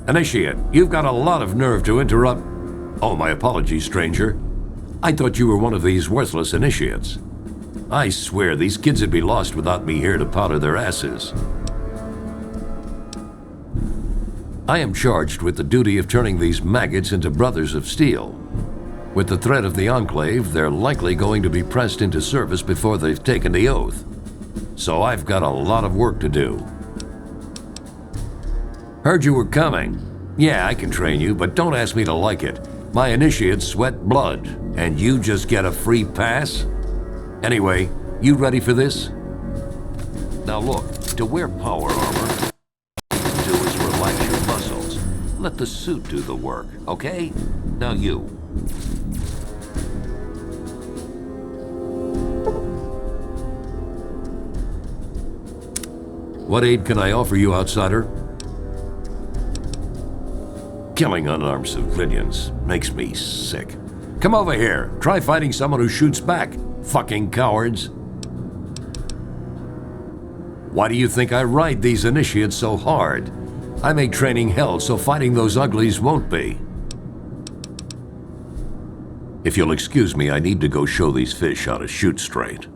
Initiate, you've got a lot of nerve to interrupt. Oh, my apologies, stranger. I thought you were one of these worthless initiates. I swear these kids would be lost without me here to powder their asses. I am charged with the duty of turning these maggots into brothers of steel. With the threat of the Enclave, they're likely going to be pressed into service before they've taken the oath. So I've got a lot of work to do. Heard you were coming. Yeah, I can train you, but don't ask me to like it. My initiates sweat blood, and you just get a free pass? Anyway, you ready for this? Now look, to wear power armor, do is relax your muscles. Let the suit do the work, okay? Now you. What aid can I offer you, outsider? Killing unarmed civilians makes me sick. Come over here. Try fighting someone who shoots back. Fucking cowards. Why do you think I ride these initiates so hard? I make training hell so fighting those uglies won't be. If you'll excuse me, I need to go show these fish how to shoot straight.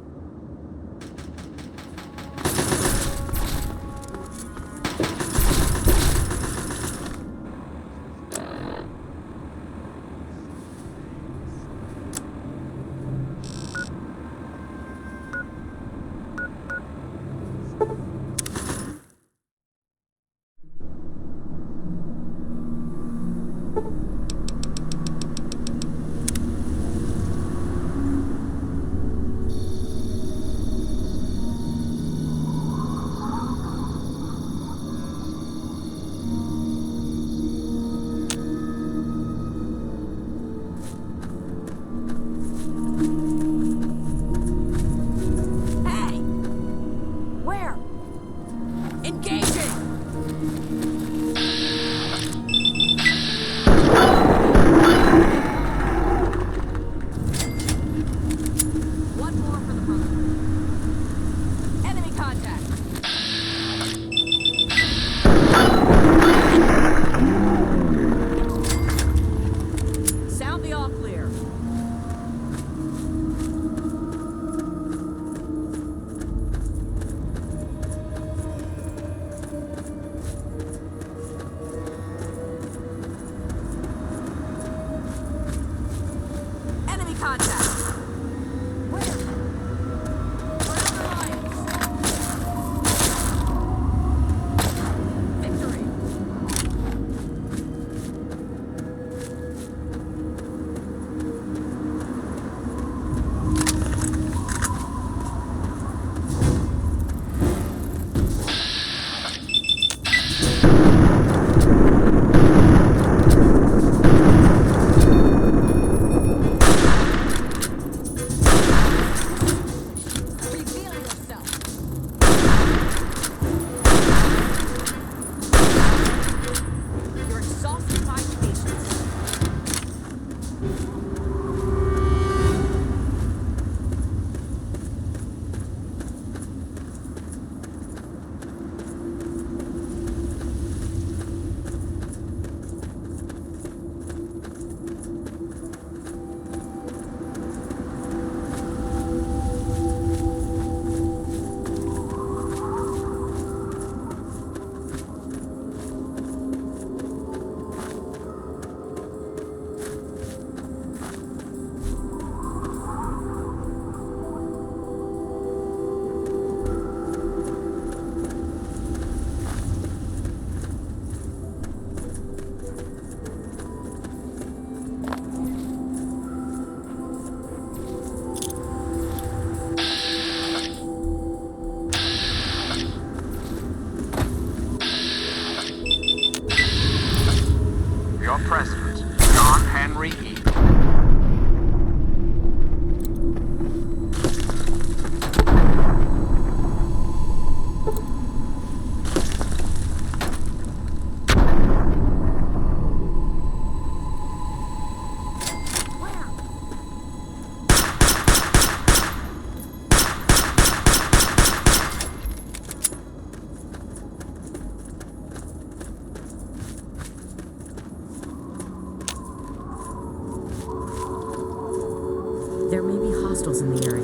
hostiles in the area.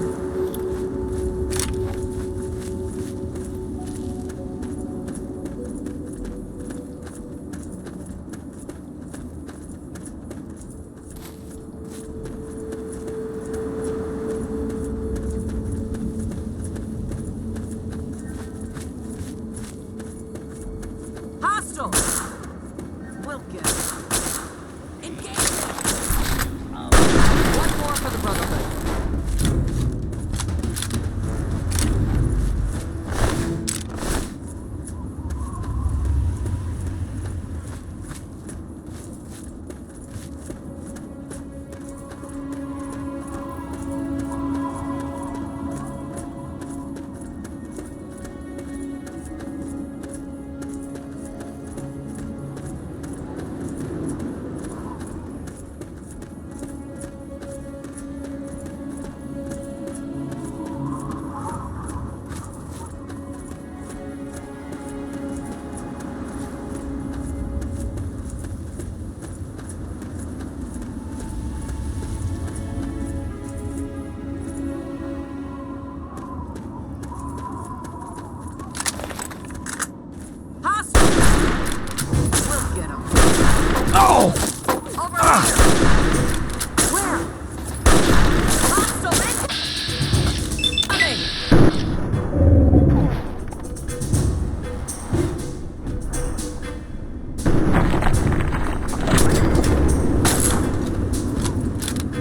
We'll get it. Engage! One more for the Brotherhood. Oh! Over here! Where? Hostile incoming!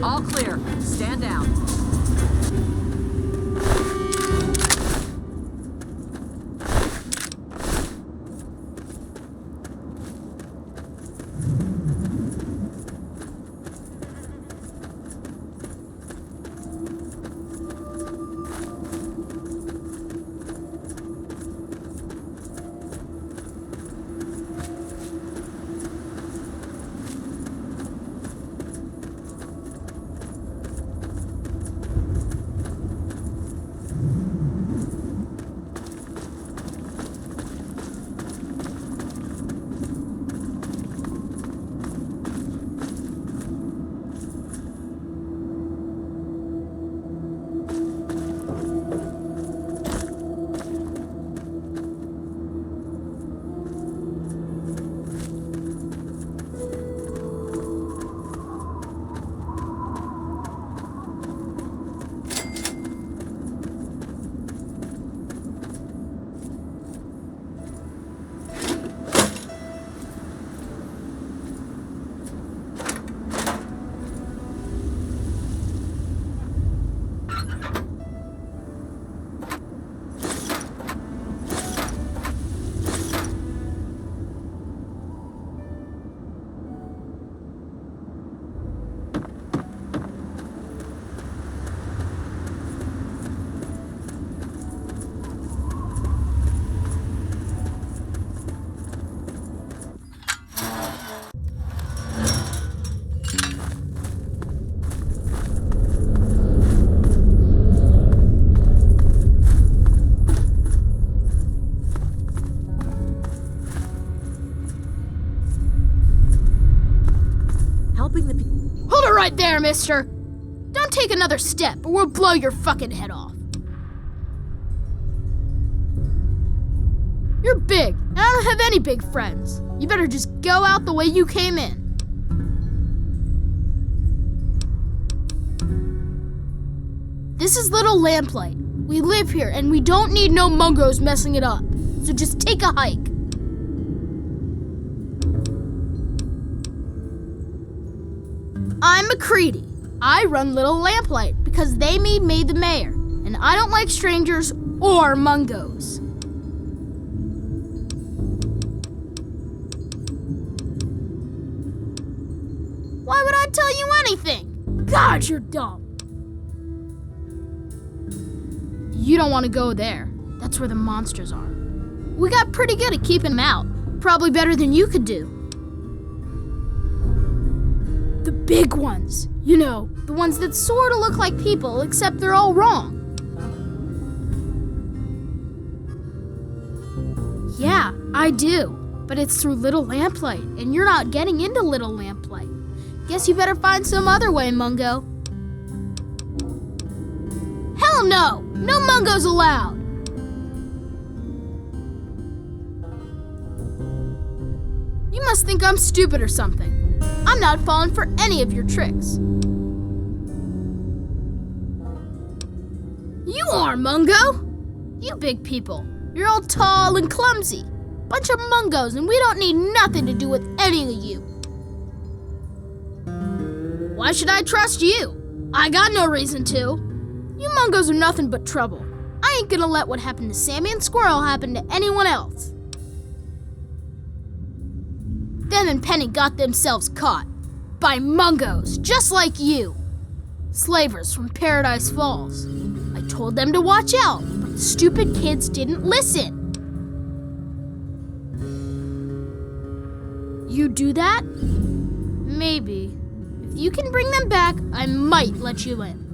All clear. Stand down. Hold it right there, mister! Don't take another step, or we'll blow your fucking head off. You're big, and I don't have any big friends. You better just go out the way you came in. This is Little Lamplight. We live here, and we don't need no mungos messing it up. So just take a hike. I'm MacCready. I run Little Lamplight because they made me the mayor, and I don't like strangers or mungos. Why would I tell you anything? God, you're dumb. You don't want to go there. That's where the monsters are. We got pretty good at keeping them out. Probably better than you could do. The big ones. You know, the ones that sort of look like people, except they're all wrong. Yeah, I do. But it's through Little Lamplight, and you're not getting into Little Lamplight. Guess you better find some other way, Mungo. Hell no! No Mungos allowed! You must think I'm stupid or something. I'm not falling for any of your tricks. You are, Mungo! You big people. You're all tall and clumsy. Bunch of Mungos, and we don't need nothing to do with any of you. Why should I trust you? I got no reason to. You Mungos are nothing but trouble. I ain't gonna let what happened to Sammy and Squirrel happen to anyone else. Them and Penny got themselves caught. By Mungos, just like you. Slavers from Paradise Falls. I told them to watch out, but the stupid kids didn't listen. You do that? Maybe. If you can bring them back, I might let you in.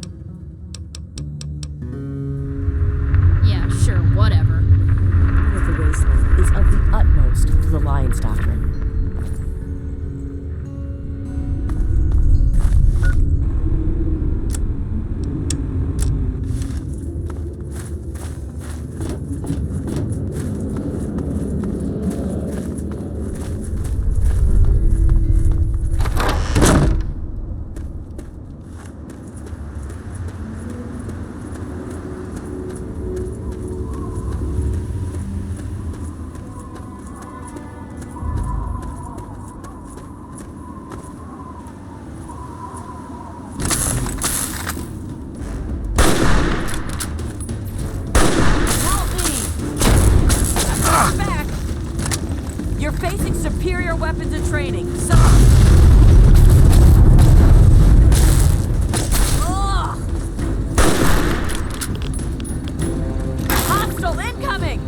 Yeah, sure, whatever. Part of the wasteland is of the utmost to the Lion's Doctrine. You're facing superior weapons and training. So. Ugh. Hostile incoming!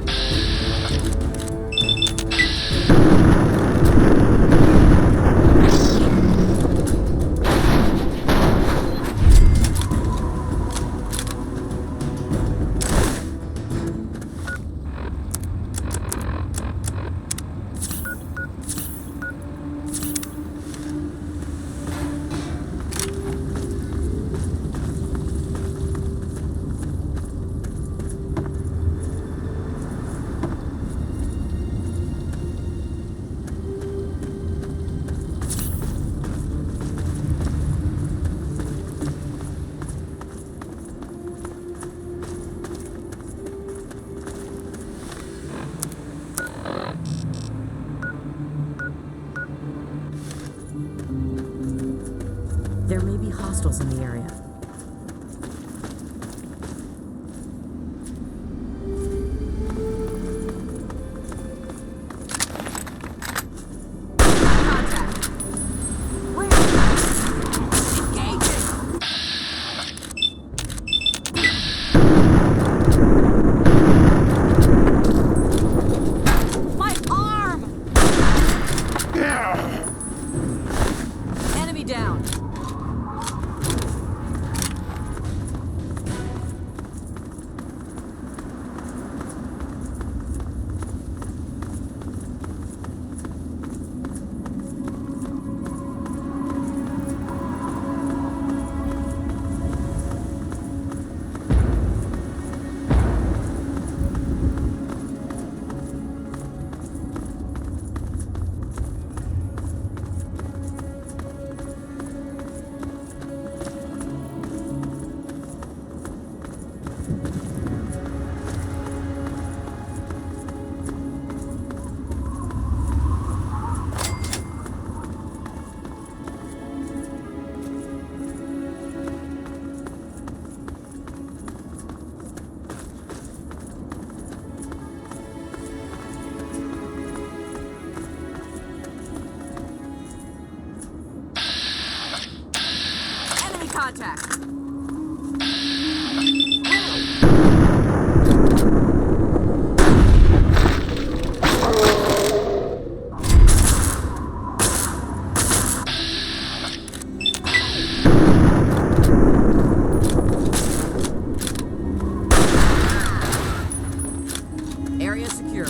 There may be hostiles in the area. Contact. Where? Engaging! My arm! Enemy down. Enemy contact. Area secure.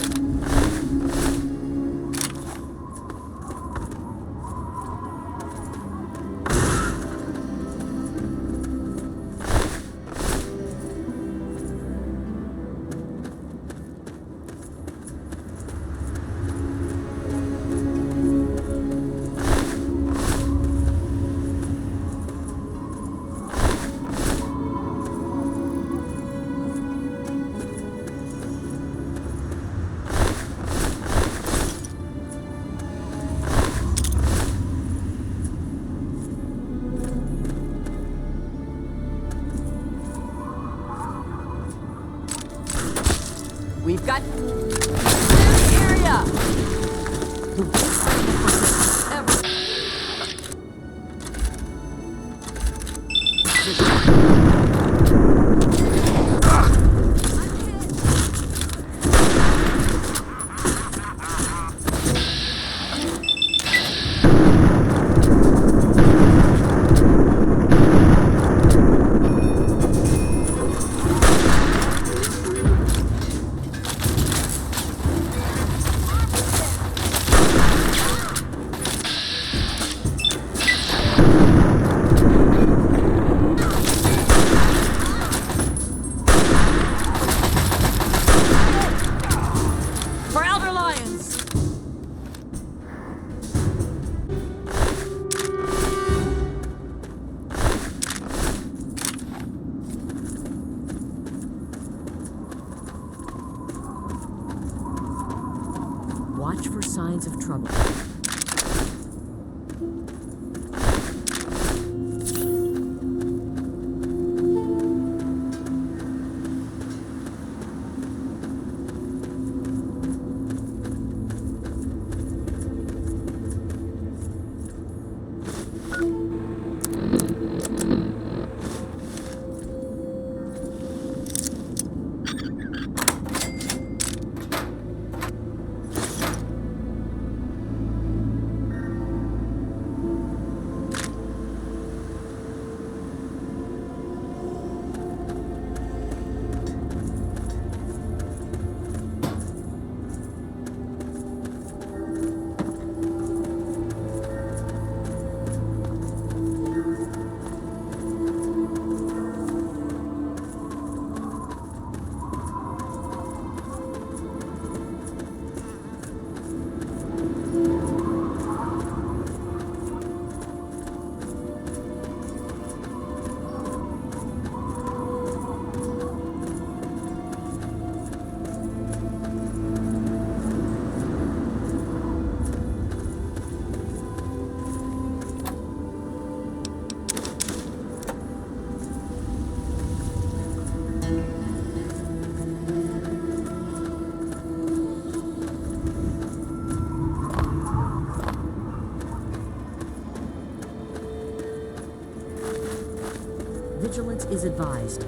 Got clear the area. The worst ever. For Elder Lions. Watch for signs of trouble. Vigilance is advised.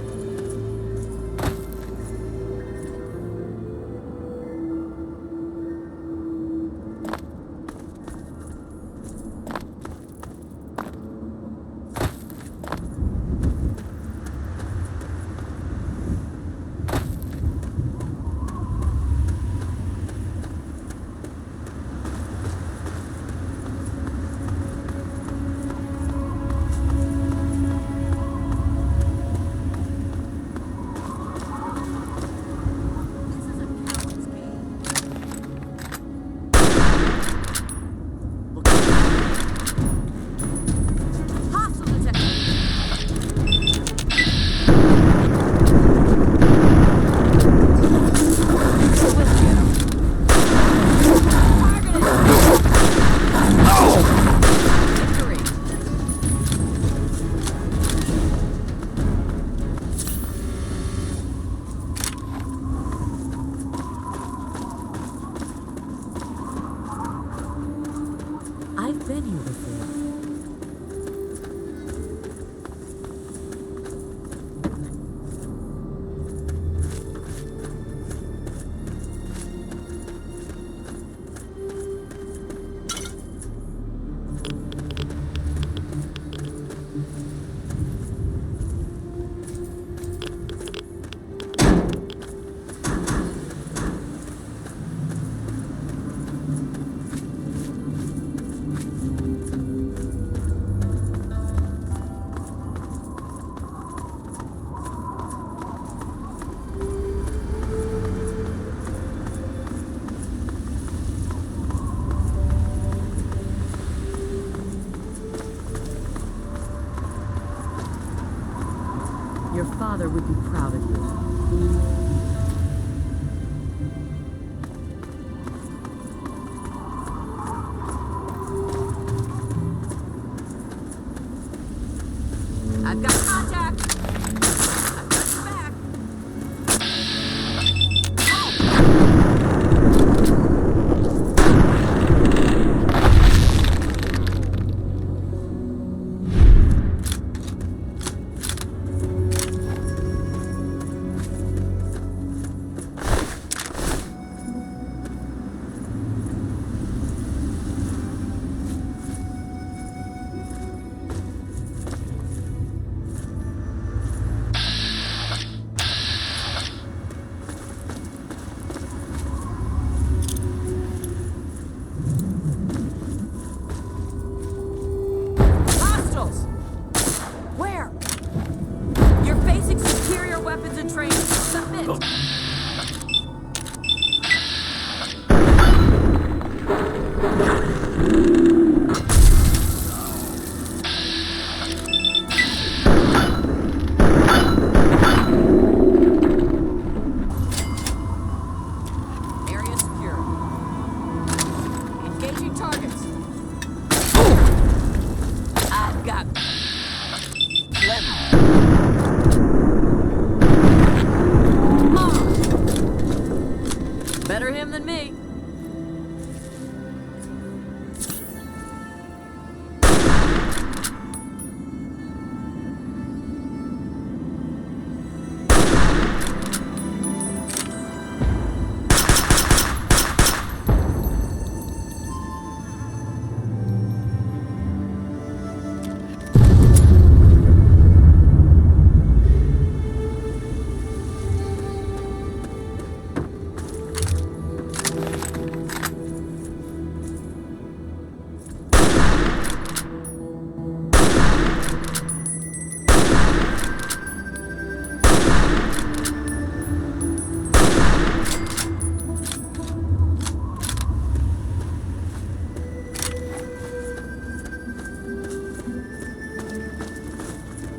I've been here before. Your father would be proud of you. I've got contact. I've got your back. Oh. Superior weapons and training. Submit. Area secure. Engaging targets. I've got. Better him than me.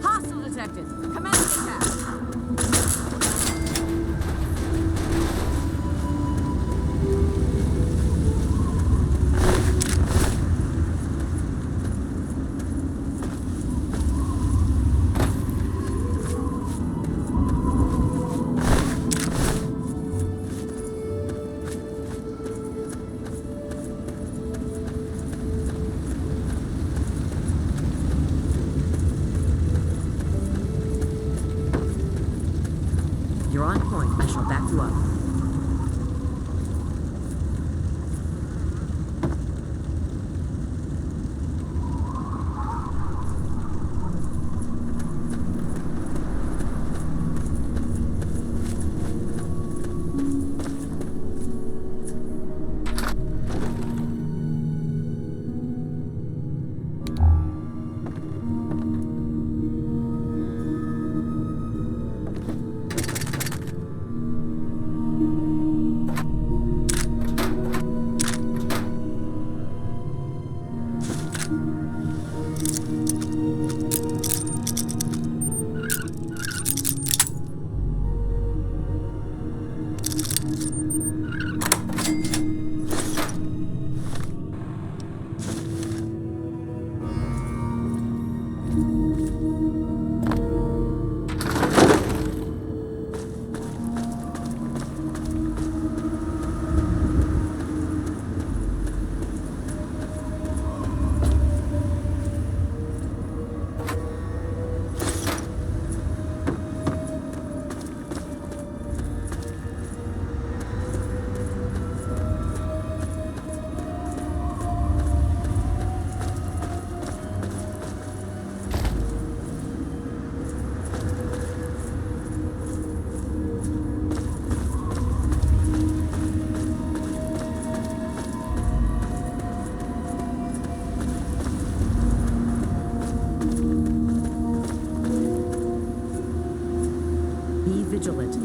Hostile detected. Commence attack. You're on point. I shall back you up. Be vigilant.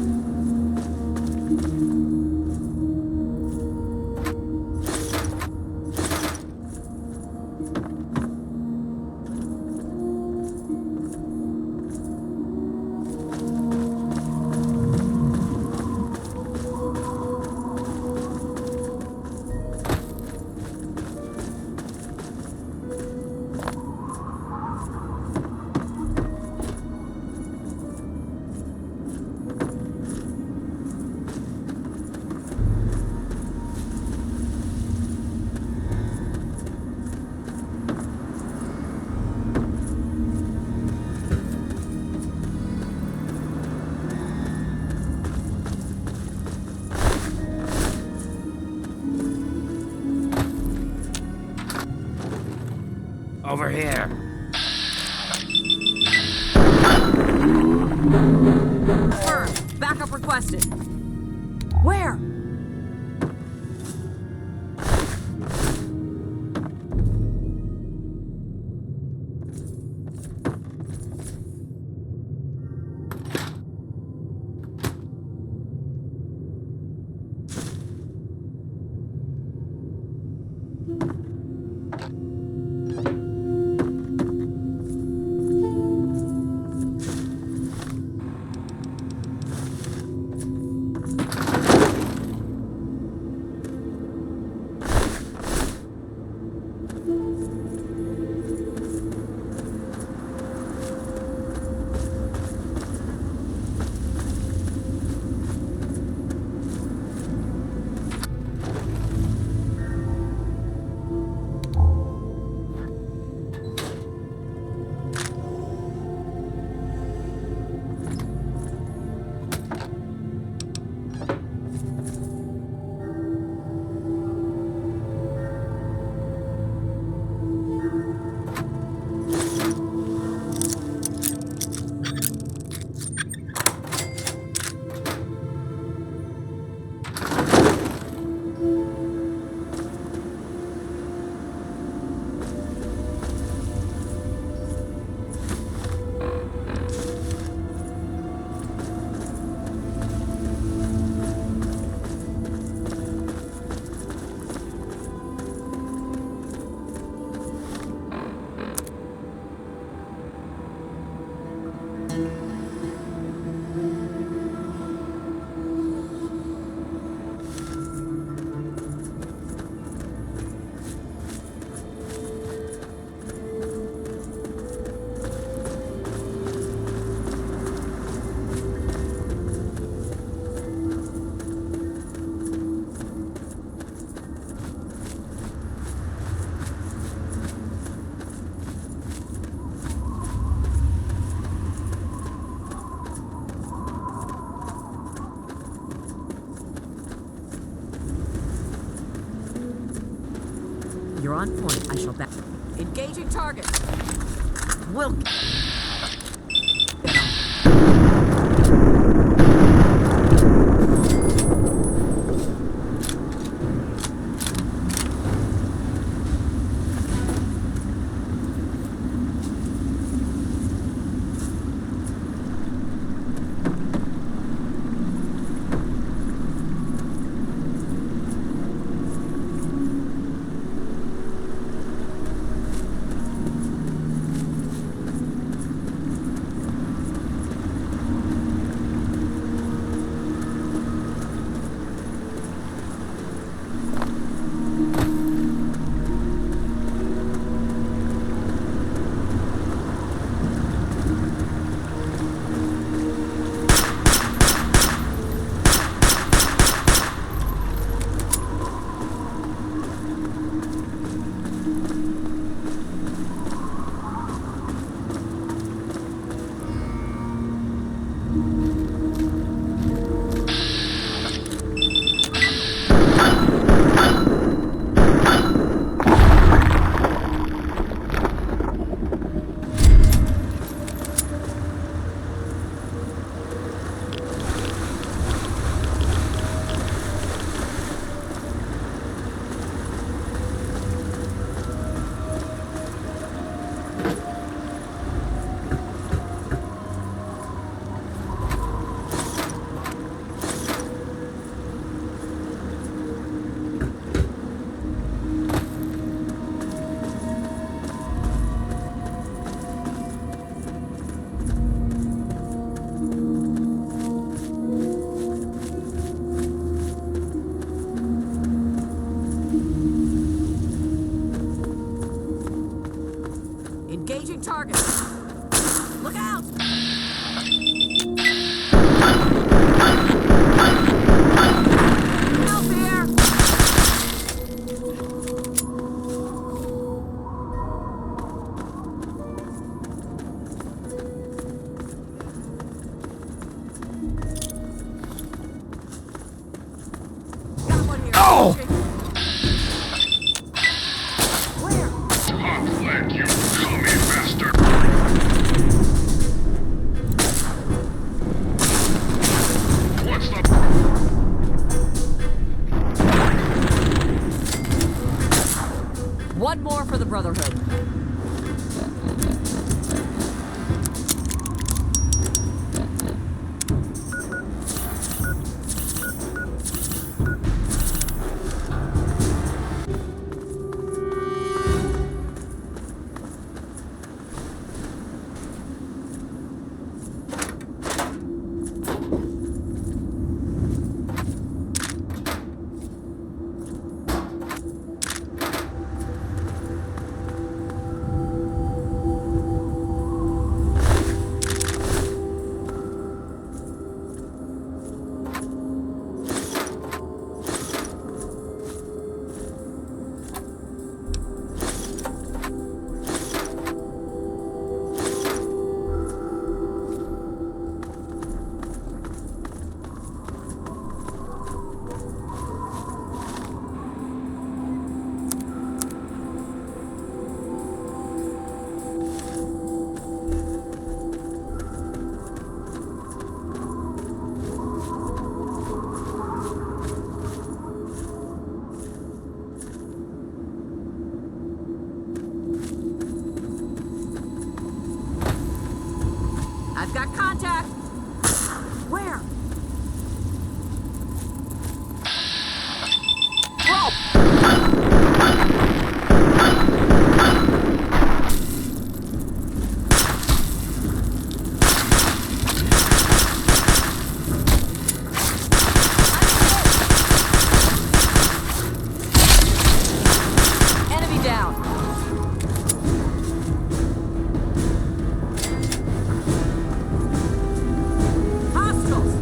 Over here. Confirmed. Backup requested. Where? on point, I shall back. Engaging target. Will. Engaging target. Look out! Help here! Got one here. Oh! Where? Let you commie bastard! What's the... One more for the Brotherhood. I've got contact. Where? Enemy down. Hostiles!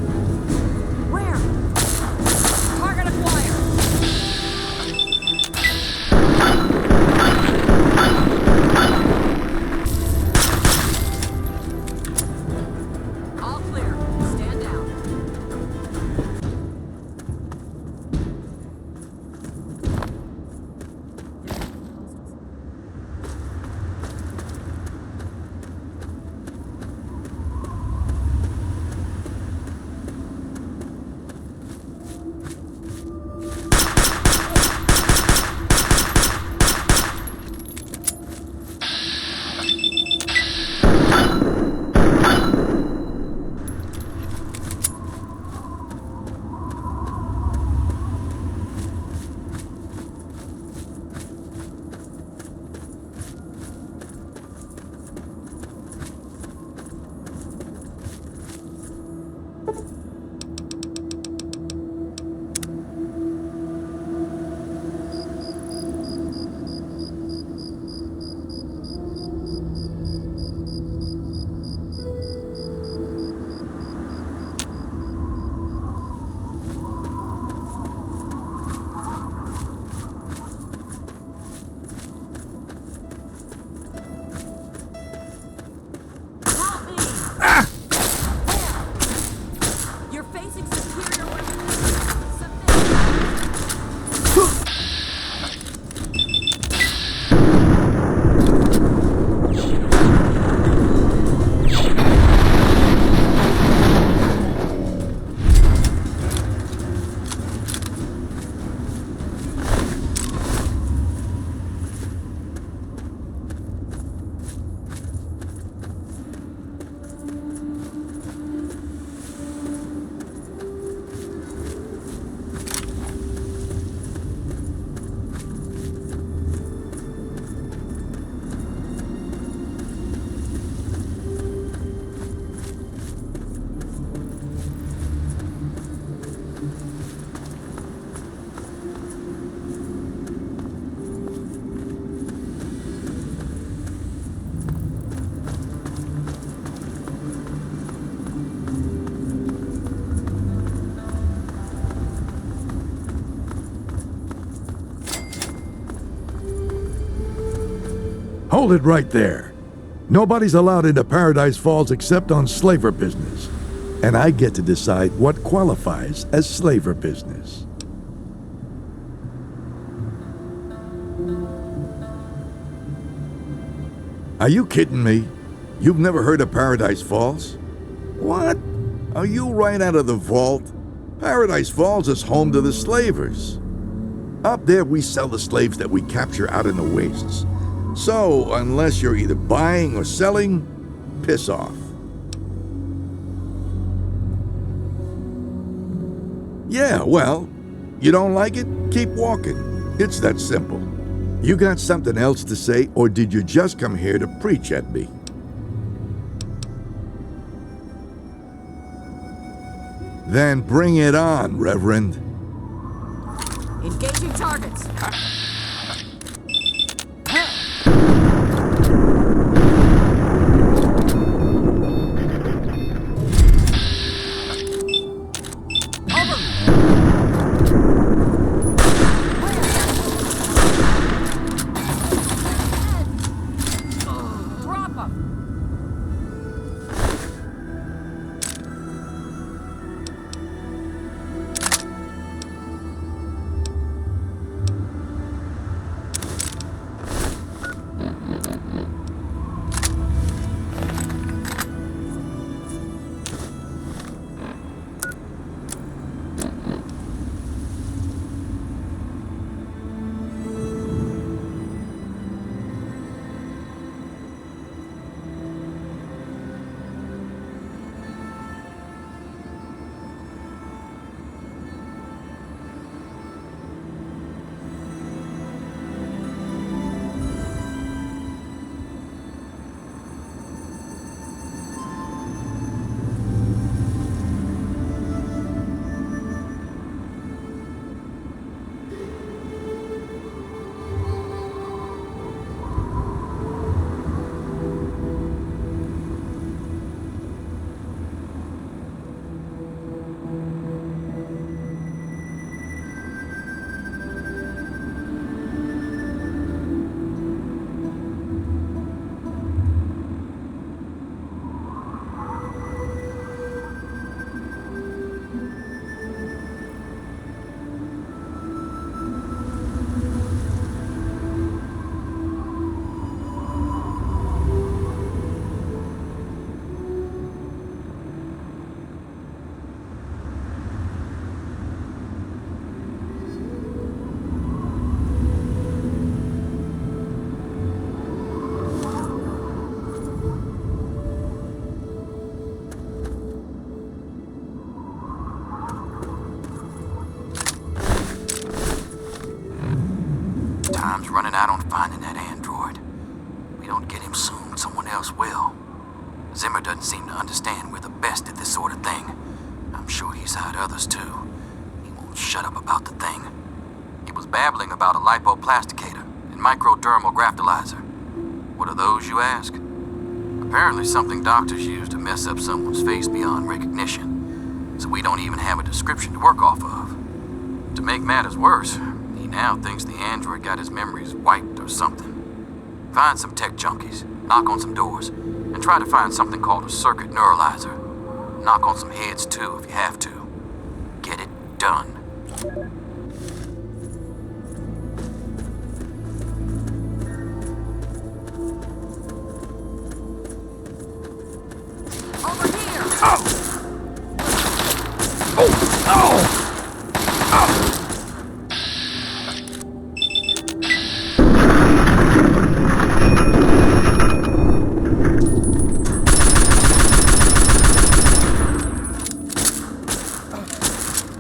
Help me! Where? You're facing superior weapons. Submit. Hold it right there. Nobody's allowed into Paradise Falls except on slaver business. And I get to decide what qualifies as slaver business. Are you kidding me? You've never heard of Paradise Falls? What? Are you right out of the vault? Paradise Falls is home to the slavers. Up there we sell the slaves that we capture out in the wastes. So, unless you're either buying or selling, piss off. Yeah, well, you don't like it? Keep walking. It's that simple. You got something else to say, or did you just come here to preach at me? Then bring it on, Reverend. Engaging targets. Drop 'em. Time's running out on finding that android. We don't get him soon, someone else will. Zimmer doesn't seem to understand we're the best at this sort of thing. I'm sure he's hired others too. He won't shut up about the thing. He was babbling about a lipoplasticator and microdermal graftalizer. What are those, you ask? Apparently something doctors use to mess up someone's face beyond recognition, so we don't even have a description to work off of. To make matters worse, he now thinks the android got his memories wiped or something. Find some tech junkies, knock on some doors, and try to find something called a circuit neuralizer. Knock on some heads too if you have to. Get it done. Over here!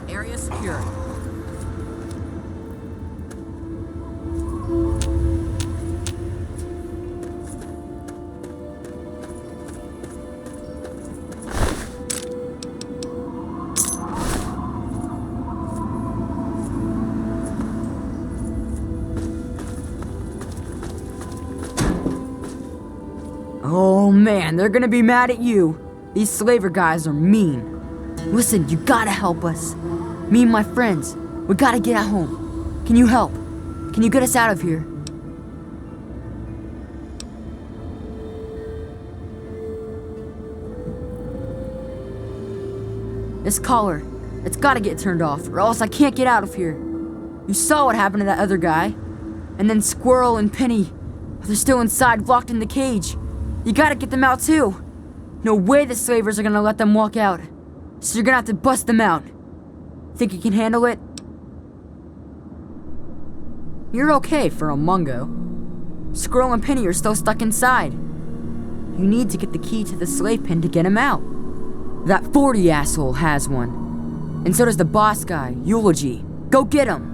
Area secure. Oh man, they're gonna be mad at you. These slaver guys are mean. Listen, you gotta help us. Me and my friends, we gotta get at home. Can you help? Can you get us out of here? This collar, it's gotta get turned off, or else I can't get out of here. You saw what happened to that other guy. And then Squirrel and Penny, they're still inside, locked in the cage. You gotta get them out too. No way the slavers are gonna let them walk out. So you're gonna have to bust them out. Think you can handle it? You're okay for a Mungo. Squirrel and Penny are still stuck inside. You need to get the key to the slave pen to get him out. That 40 asshole has one. And so does the boss guy, Eulogy. Go get him!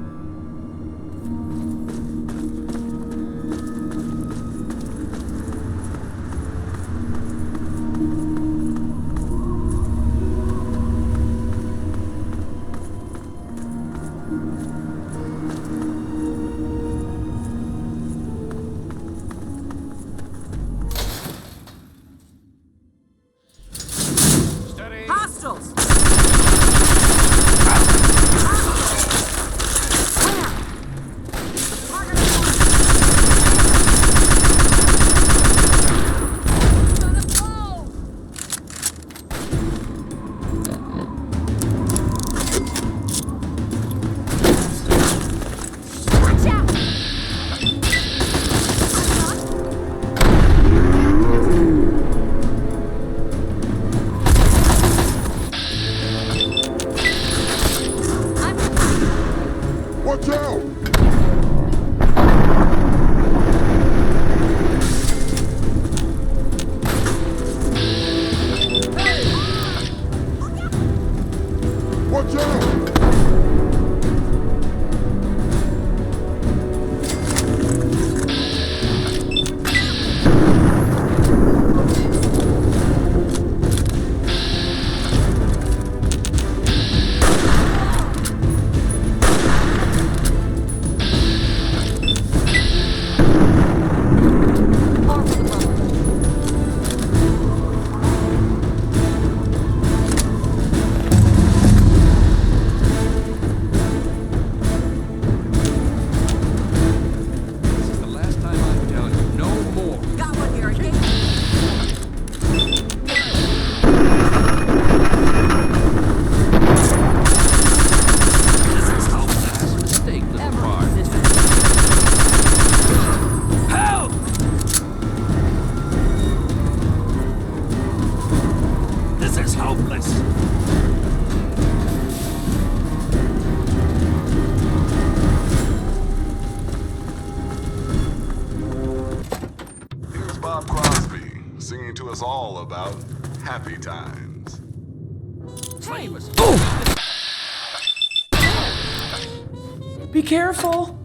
Hostiles! Watch out! Watch out! This is the last time I'm telling you, no more. Got one here, okay? This is how fast mistake, little bar. Help! This is hopeless. Here's Bob Crosby singing to us all about happy times. Be careful!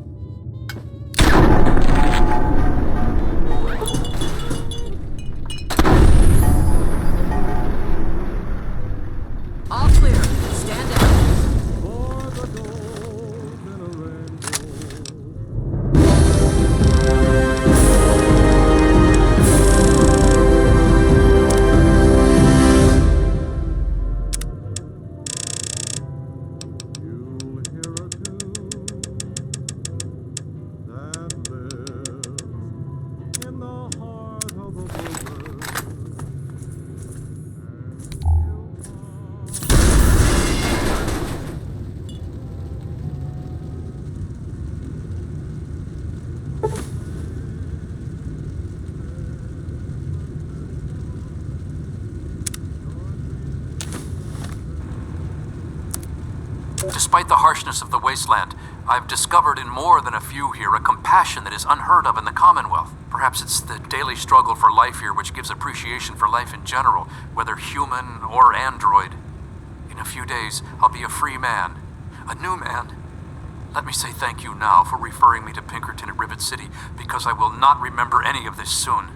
All clear. Despite the harshness of the wasteland, I've discovered in more than a few here a compassion that is unheard of in the Commonwealth. Perhaps it's the daily struggle for life here which gives appreciation for life in general, whether human or android. In a few days, I'll be a free man, a new man. Let me say thank you now for referring me to Pinkerton at Rivet City, because I will not remember any of this soon.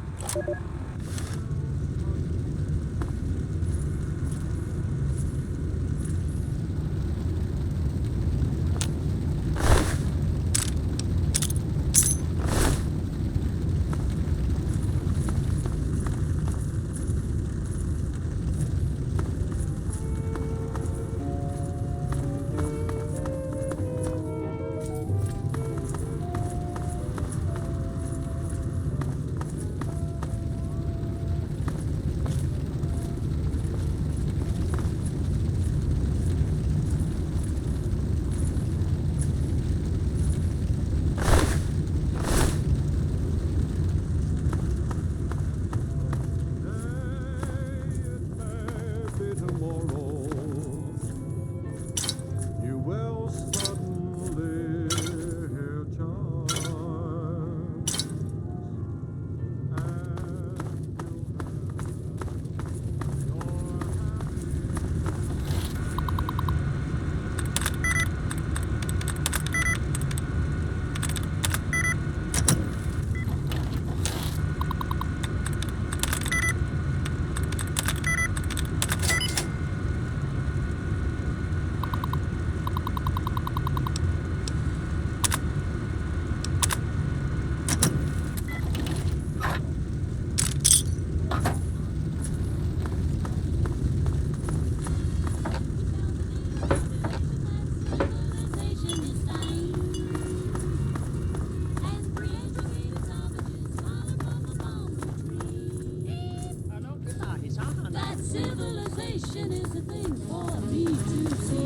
Civilization is a thing for me to see.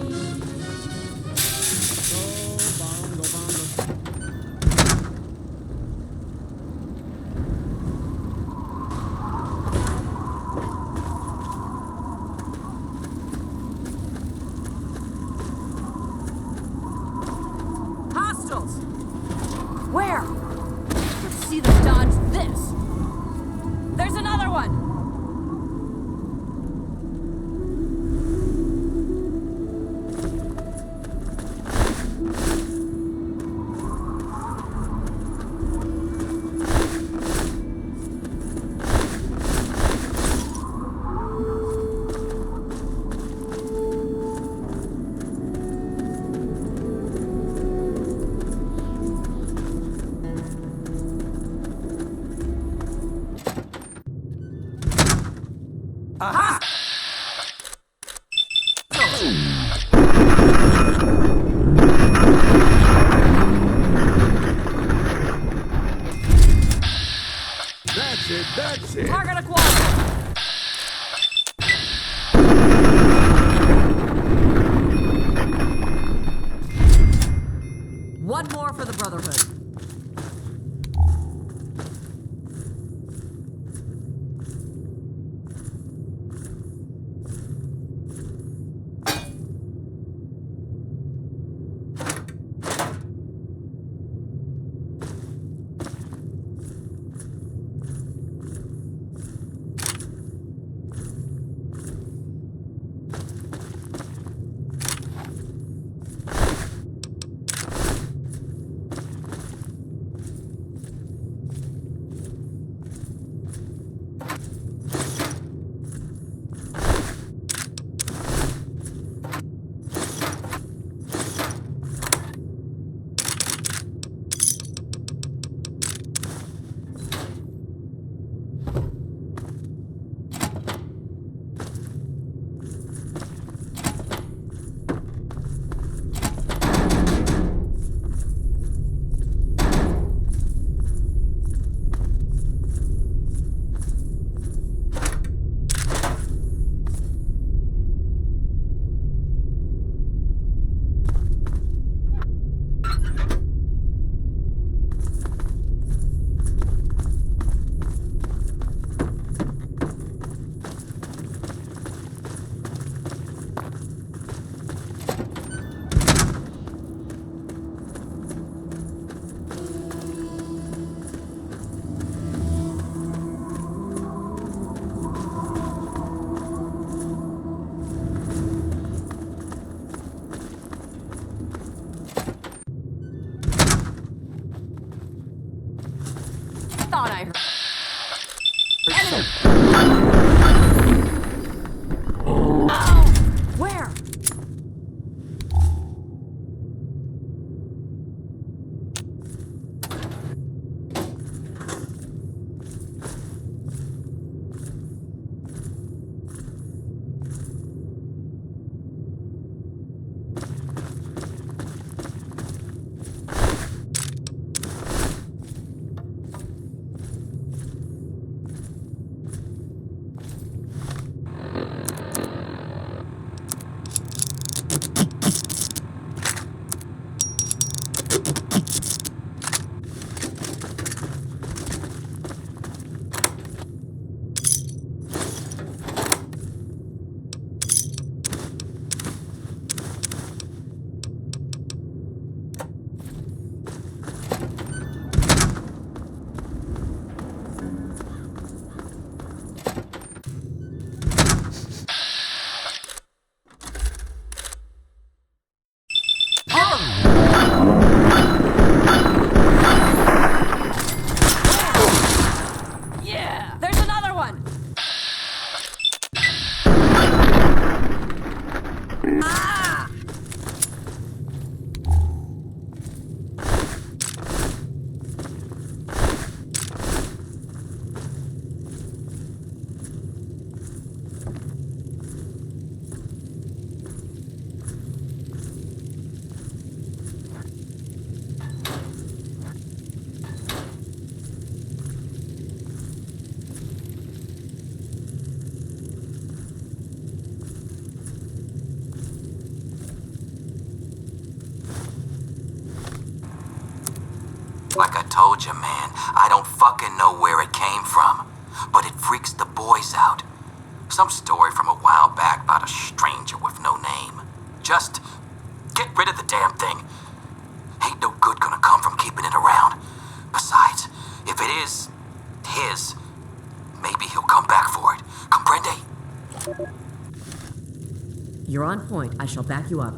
Hostiles! Where? Let's see them dodge this. There's another one! Aha! That's it. Target acquired! One more for the Brotherhood. Like I told you, man, I don't fucking know where it came from, but it freaks the boys out. Some story from a while back about a stranger with no name. Just get rid of the damn thing. Ain't no good gonna come from keeping it around. Besides, if it is his, maybe he'll come back for it. Comprende? You're on point. I shall back you up.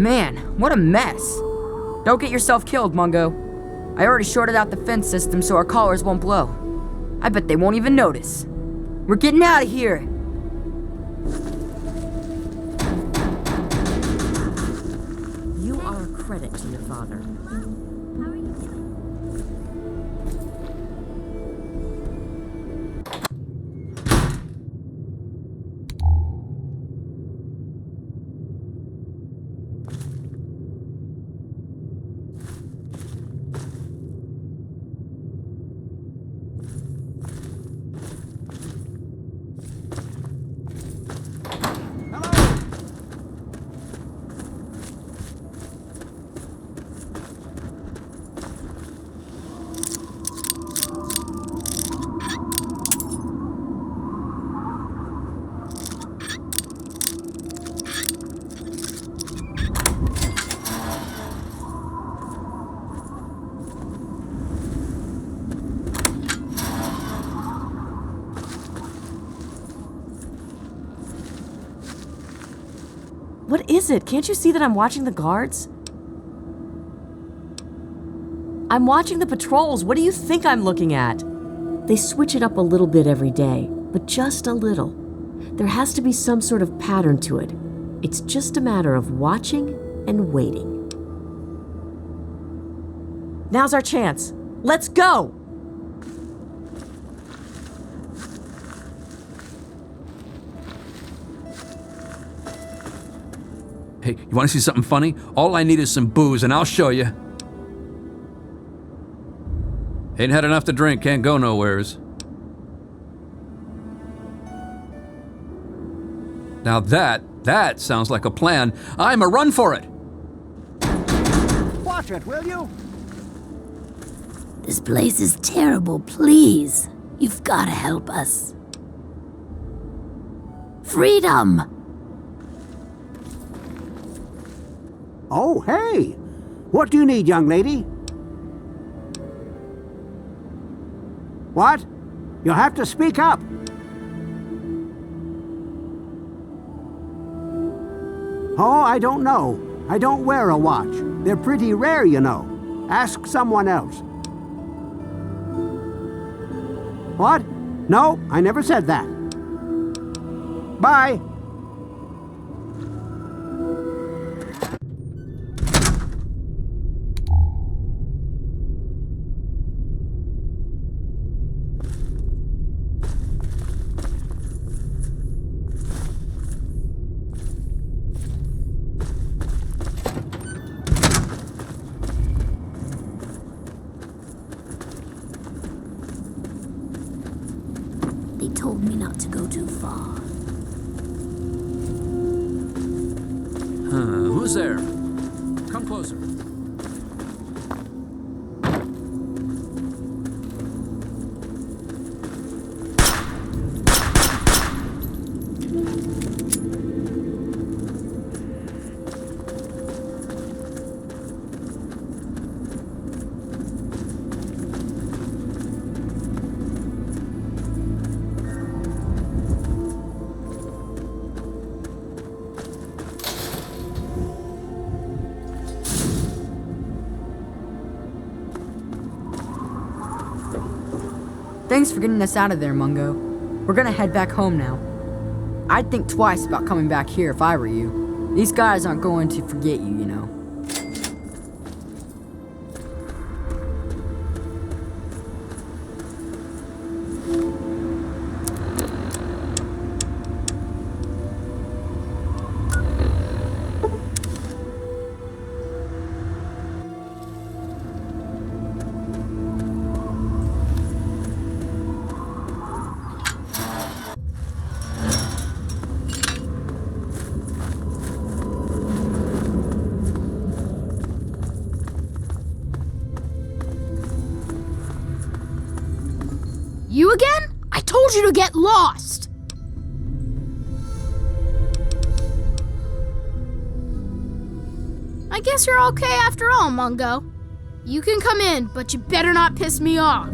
Man, what a mess. Don't get yourself killed, Mungo. I already shorted out the fence system so our collars won't blow. I bet they won't even notice. We're getting out of here. You are a credit to your father. is it? Can't you see that I'm watching the guards? I'm watching the patrols. What do you think I'm looking at? They switch it up a little bit every day, but just a little. There has to be some sort of pattern to it. It's just a matter of watching and waiting. Now's our chance. Let's go! Hey, you want to see something funny? All I need is some booze, and I'll show you. Ain't had enough to drink, can't go nowheres. Now that sounds like a plan. I'm a run for it. Watch it, will you? This place is terrible, please. You've got to help us. Freedom! Oh, hey! What do you need, young lady? What? You'll have to speak up. Oh, I don't know. I don't wear a watch. They're pretty rare, you know. Ask someone else. What? No, I never said that. Bye. They told me not to go too far. Who's there? Come closer. Thanks for getting us out of there, Mungo. We're gonna head back home now. I'd think twice about coming back here if I were you. These guys aren't going to forget you, you know. You again? I told you to get lost! I guess you're okay after all, Mungo. You can come in, but you better not piss me off.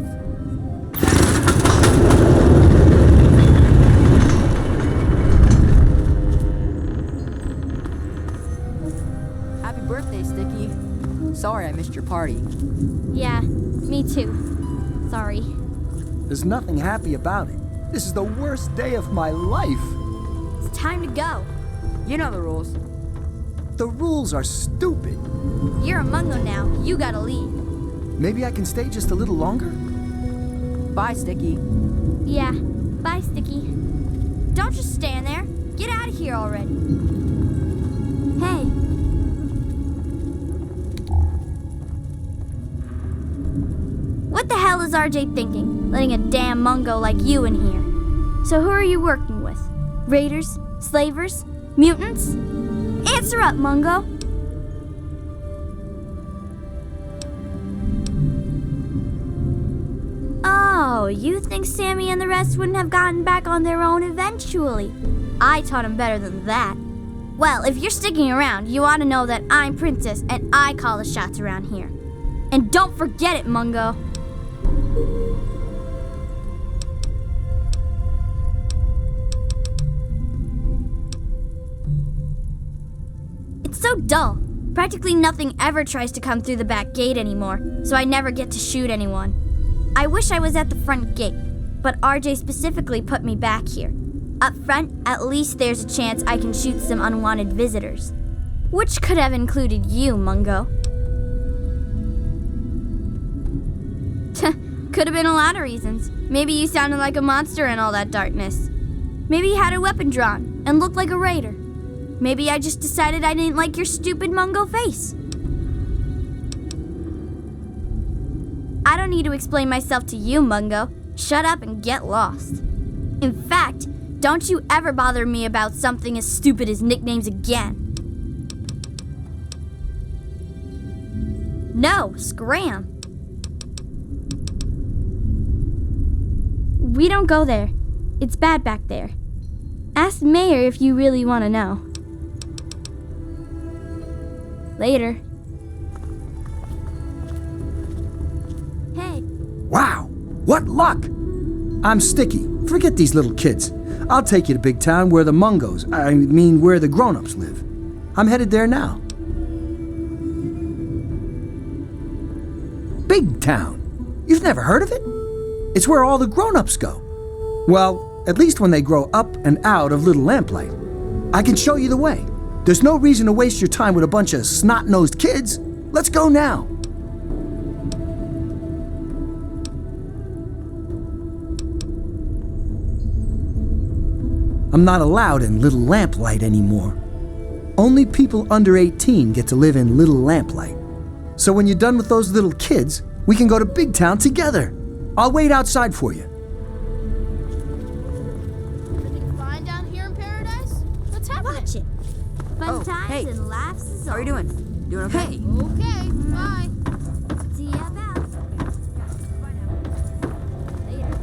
Happy birthday, Sticky. Sorry I missed your party. Yeah, me too. Sorry. There's nothing happy about it. This is the worst day of my life. It's time to go. You know the rules. The rules are stupid. You're a Mungo now. You gotta leave. Maybe I can stay just a little longer? Bye, Sticky. Yeah. Bye, Sticky. Don't just stand there. Get out of here already. Hey. What the hell is RJ thinking, letting a damn Mungo like you in here? So who are you working with? Raiders? Slavers? Mutants? Answer up, Mungo! Oh, you think Sammy and the rest wouldn't have gotten back on their own eventually? I taught them better than that. Well, if you're sticking around, you ought to know that I'm Princess and I call the shots around here. And don't forget it, Mungo. so dull. Practically nothing ever tries to come through the back gate anymore, so I never get to shoot anyone. I wish I was at the front gate, but RJ specifically put me back here. Up front, at least there's a chance I can shoot some unwanted visitors. Which could have included you, Mungo. Could have been a lot of reasons. Maybe you sounded like a monster in all that darkness. Maybe you had a weapon drawn and looked like a raider. Maybe I just decided I didn't like your stupid Mungo face. I don't need to explain myself to you, Mungo. Shut up and get lost. In fact, don't you ever bother me about something as stupid as nicknames again. No, scram. We don't go there. It's bad back there. Ask Mayor if you really want to know. Later. Hey. Wow, what luck! I'm Sticky. Forget these little kids. I'll take you to Big Town where the where the grown-ups live. I'm headed there now. Big Town? You've never heard of it? It's where all the grown-ups go. Well, at least when they grow up and out of Little Lamplight. I can show you the way. There's no reason to waste your time with a bunch of snot-nosed kids. Let's go now. I'm not allowed in Little Lamplight anymore. Only people under 18 get to live in Little Lamplight. So when you're done with those little kids, we can go to Big Town together. I'll wait outside for you. Everything fine down here in paradise? What's happening? Watch it. Fun times and laughs is all. How are you doing? Doing okay? Okay, bye. See ya about. Later.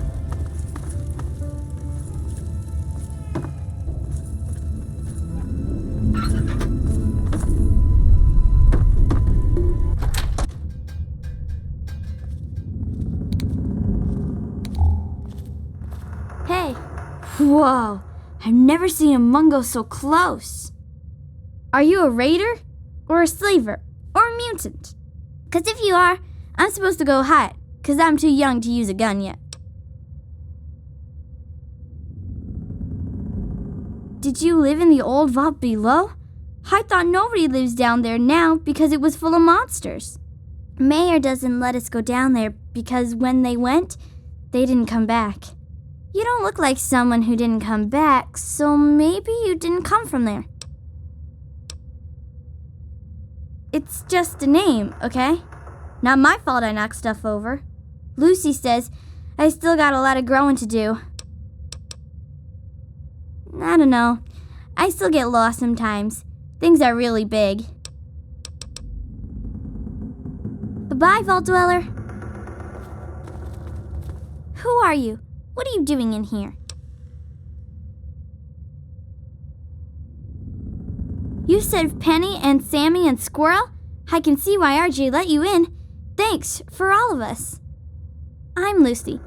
Hey. Whoa. I've never seen a Mungo so close. Are you a raider? Or a slaver? Or a mutant? 'Cause if you are, I'm supposed to go hide, 'cause I'm too young to use a gun yet. Did you live in the old vault below? I thought nobody lives down there now because it was full of monsters. Mayor doesn't let us go down there because when they went, they didn't come back. You don't look like someone who didn't come back, so maybe you didn't come from there. It's just a name, okay? Not my fault I knocked stuff over. Lucy says I still got a lot of growing to do. I don't know. I still get lost sometimes. Things are really big. Bye-bye, Vault Dweller. Who are you? What are you doing in here? You said Penny and Sammy and Squirrel? I can see why RJ let you in. Thanks for all of us. I'm Lucy,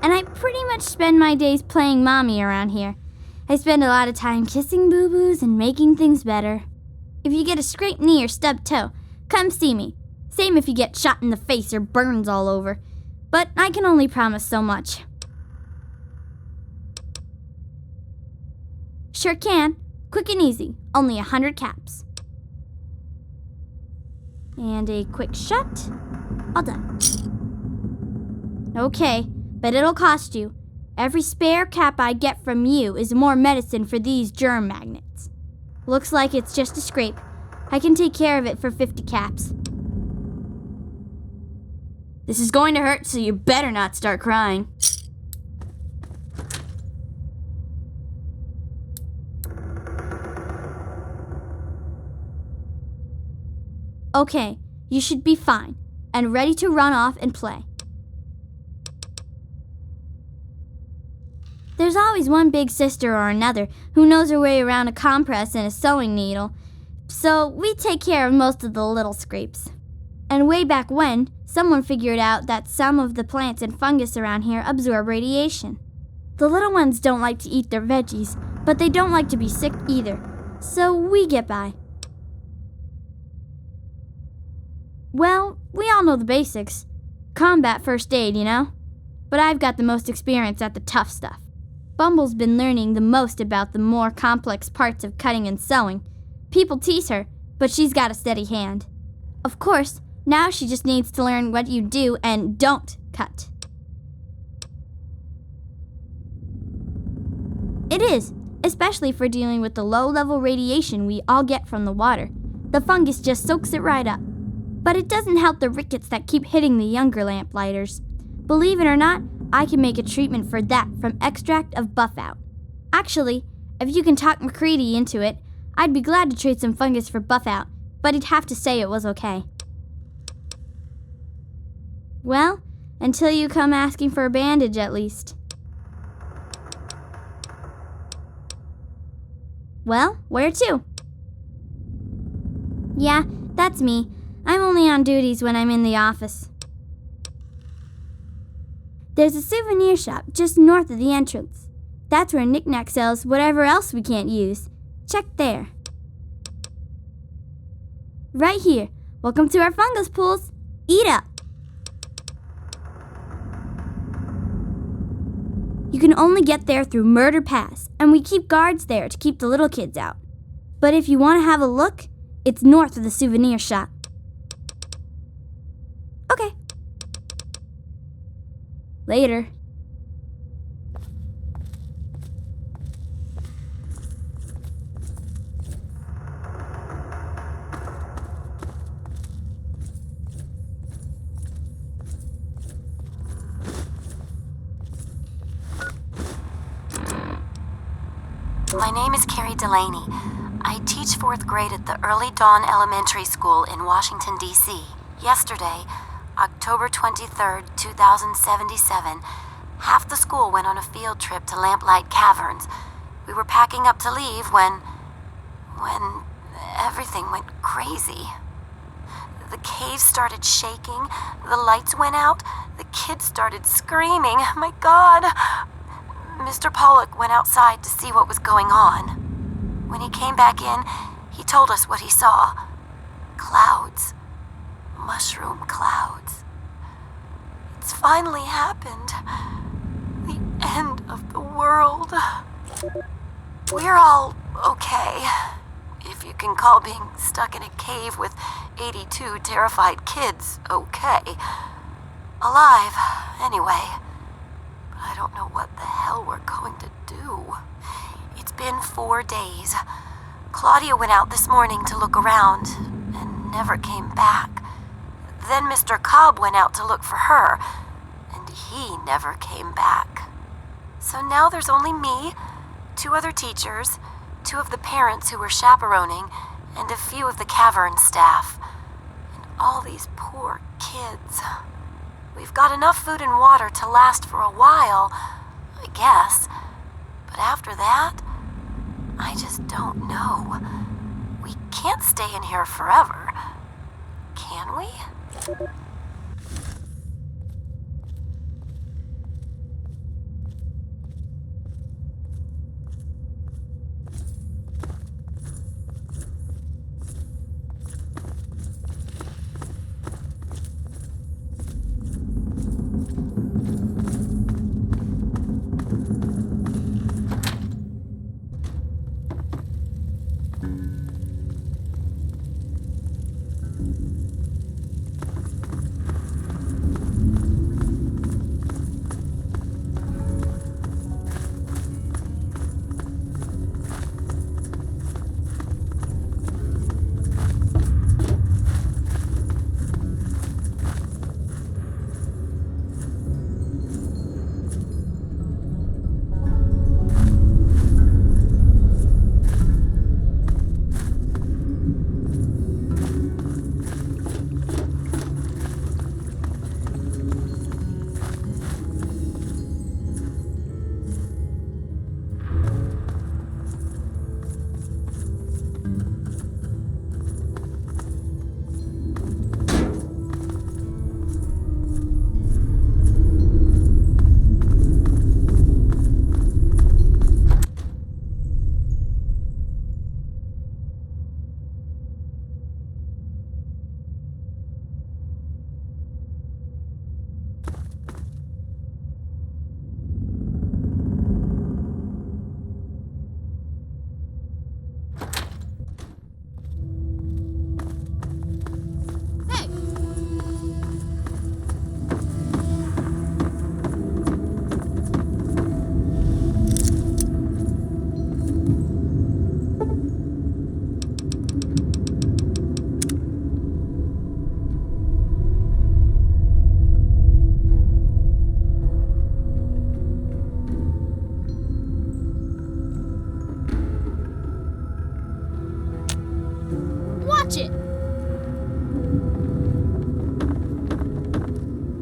and I pretty much spend my days playing mommy around here. I spend a lot of time kissing boo-boos and making things better. If you get a scraped knee or stubbed toe, come see me. Same if you get shot in the face or burns all over. But I can only promise so much. Sure can. Quick and easy. Only 100 caps. And a quick shot. All done. Okay, but it'll cost you. Every spare cap I get from you is more medicine for these germ magnets. Looks like it's just a scrape. I can take care of it for 50 caps. This is going to hurt, so you better not start crying. Okay, you should be fine and ready to run off and play. There's always one big sister or another who knows her way around a compress and a sewing needle, so we take care of most of the little scrapes. And way back when, someone figured out that some of the plants and fungus around here absorb radiation. The little ones don't like to eat their veggies, but they don't like to be sick either, so we get by. Well, we all know the basics. Combat first aid, you know? But I've got the most experience at the tough stuff. Bumble's been learning the most about the more complex parts of cutting and sewing. People tease her, but she's got a steady hand. Of course, now she just needs to learn what you do and don't cut. It is, especially for dealing with the low-level radiation we all get from the water. The fungus just soaks it right up. But it doesn't help the rickets that keep hitting the younger lamplighters. Believe it or not, I can make a treatment for that from extract of Buffout. Actually, if you can talk McCready into it, I'd be glad to trade some fungus for Buffout, but he'd have to say it was okay. Well, until you come asking for a bandage at least. Well, where to? Yeah, that's me. I'm only on duties when I'm in the office. There's a souvenir shop just north of the entrance. That's where Knick-Knack sells whatever else we can't use. Check there. Right here. Welcome to our fungus pools. Eat up. You can only get there through Murder Pass, and we keep guards there to keep the little kids out. But if you want to have a look, it's north of the souvenir shop. Okay. Later. My name is Carrie Delaney. I teach 4th grade at the Early Dawn Elementary School in Washington, D.C. Yesterday, October 23rd, 2077, half the school went on a field trip to Lamplight Caverns. We were packing up to leave when everything went crazy. The cave started shaking, the lights went out, the kids started screaming. My God! Mr. Pollock went outside to see what was going on. When he came back in, he told us what he saw. Clouds. Mushroom clouds. It's finally happened. The end of the world. We're all okay. If you can call being stuck in a cave with 82 terrified kids okay. Alive, anyway. But I don't know what the hell we're going to do. It's been 4 days. Claudia went out this morning to look around and never came back. Then Mr. Cobb went out to look for her, and he never came back. So now there's only me, 2 other teachers, 2 of the parents who were chaperoning, and a few of the cavern staff. And all these poor kids. We've got enough food and water to last for a while, I guess. But after that, I just don't know. We can't stay in here forever. Can we?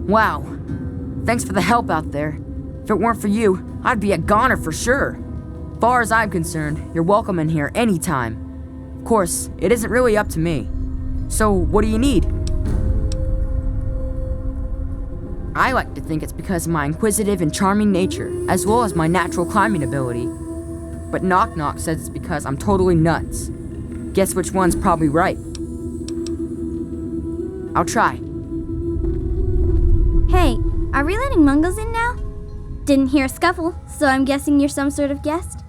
Wow. Thanks for the help out there. If it weren't for you, I'd be a goner for sure. Far as I'm concerned, you're welcome in here anytime. Of course, it isn't really up to me. So, what do you need? I like to think it's because of my inquisitive and charming nature, as well as my natural climbing ability. But Knock Knock says it's because I'm totally nuts. Guess which one's probably right. I'll try. Hey, are we letting Mungos in now? Didn't hear a scuffle, so I'm guessing you're some sort of guest?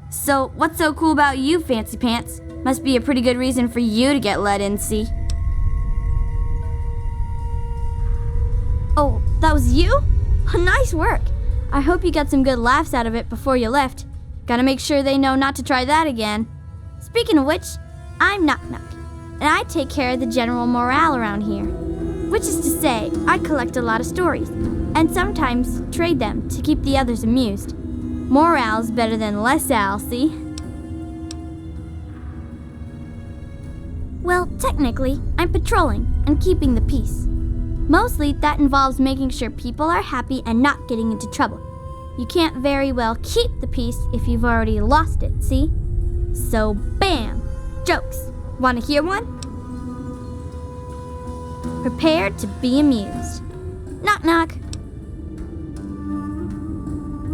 So, what's so cool about you, Fancy Pants? Must be a pretty good reason for you to get let in, see? Oh, that was you? Nice work. I hope you got some good laughs out of it before you left. Gotta make sure they know not to try that again. Speaking of which, I'm Knock Knock, and I take care of the general morale around here. Which is to say, I collect a lot of stories, and sometimes trade them to keep the others amused. Morale's better than less Al, see? Well, technically, I'm patrolling and keeping the peace. Mostly, that involves making sure people are happy and not getting into trouble. You can't very well keep the peace if you've already lost it, see? So, bam! Jokes. Want to hear one? Prepare to be amused. Knock knock.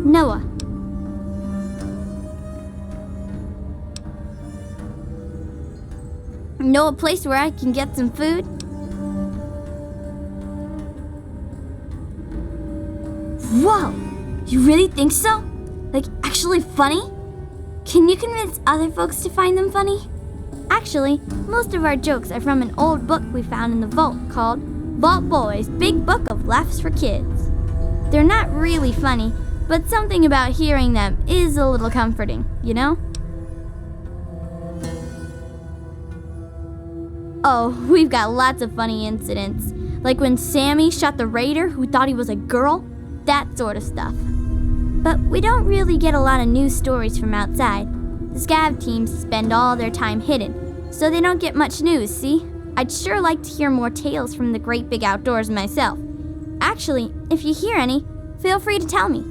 Noah. Know a place where I can get some food? Whoa! You really think so? Like, actually funny? Can you convince other folks to find them funny? Actually, most of our jokes are from an old book we found in the vault called Vault Boy's Big Book of Laughs for Kids. They're not really funny, but something about hearing them is a little comforting, you know? Oh, we've got lots of funny incidents, like when Sammy shot the raider who thought he was a girl, that sort of stuff. But we don't really get a lot of news stories from outside. The scav teams spend all their time hidden, so they don't get much news, see? I'd sure like to hear more tales from the great big outdoors myself. Actually, if you hear any, feel free to tell me.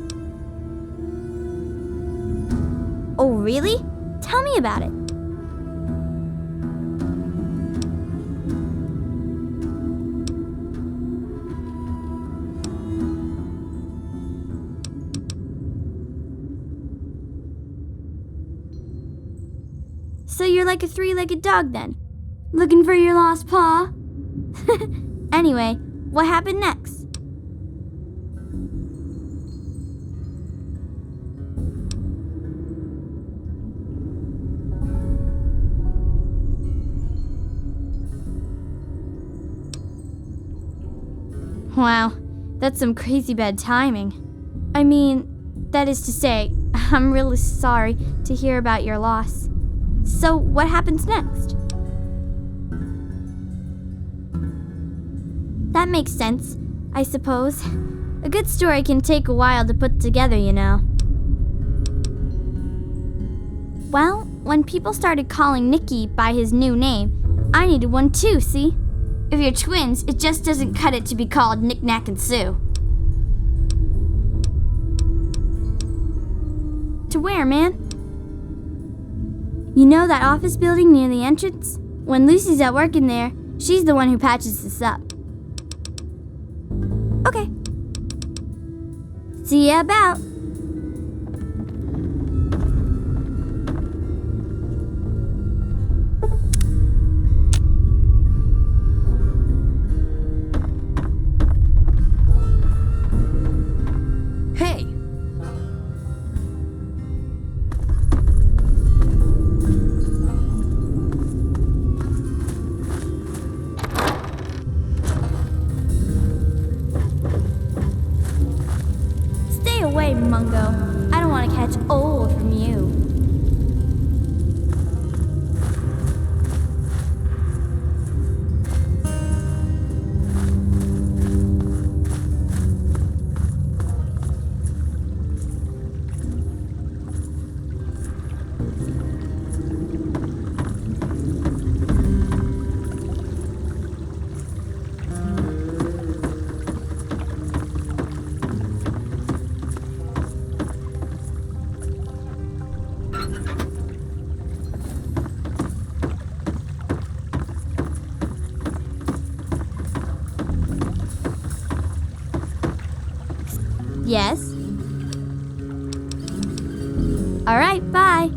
Oh, really? Tell me about it. So you're like a three-legged dog then? Looking for your lost paw? Anyway, what happened next? Wow, that's some crazy bad timing. I mean, that is to say, I'm really sorry to hear about your loss. So, what happens next? That makes sense, I suppose. A good story can take a while to put together, you know. Well, when people started calling Nicky by his new name, I needed one too, see? If you're twins, it just doesn't cut it to be called Nick, Nack, and Sue. To where, man? You know that office building near the entrance? When Lucy's at work in there, she's the one who patches this up. Okay. See ya about. Hey! Stay away, Mungo. I don't want to catch old from you. Yes? All right, bye.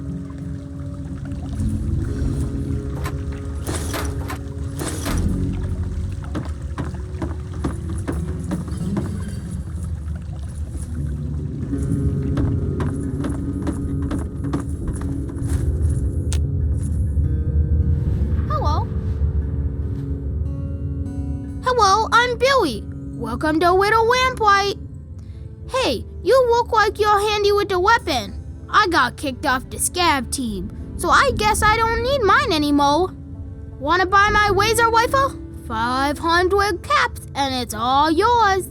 Hello, I'm Billy. Welcome to Little Lamplight. Hey, you look like you're handy with the weapon. I got kicked off the scab team, so I guess I don't need mine anymore. Wanna buy my laser rifle? 500 caps, and it's all yours.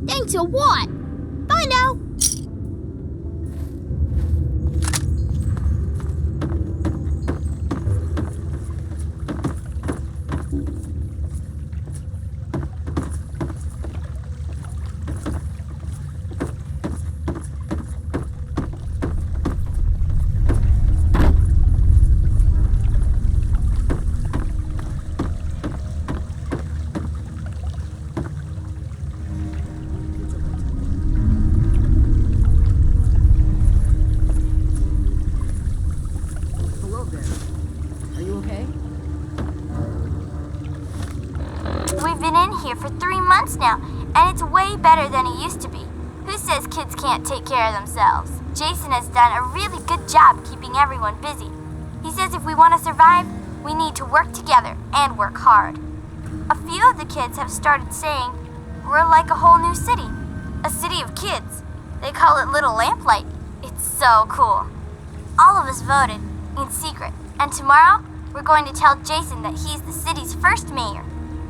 Thanks a lot. Bye now. We've been in here for 3 months now, and it's way better than it used to be. Who says kids can't take care of themselves? Jason has done a really good job keeping everyone busy. He says if we want to survive, we need to work together and work hard. A few of the kids have started saying we're like a whole new city. A city of kids. They call it Little Lamplight. It's so cool. All of us voted, in secret, and tomorrow we're going to tell Jason that he's the city's first mayor.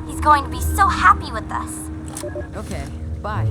He's going to be so happy with us. Okay, bye.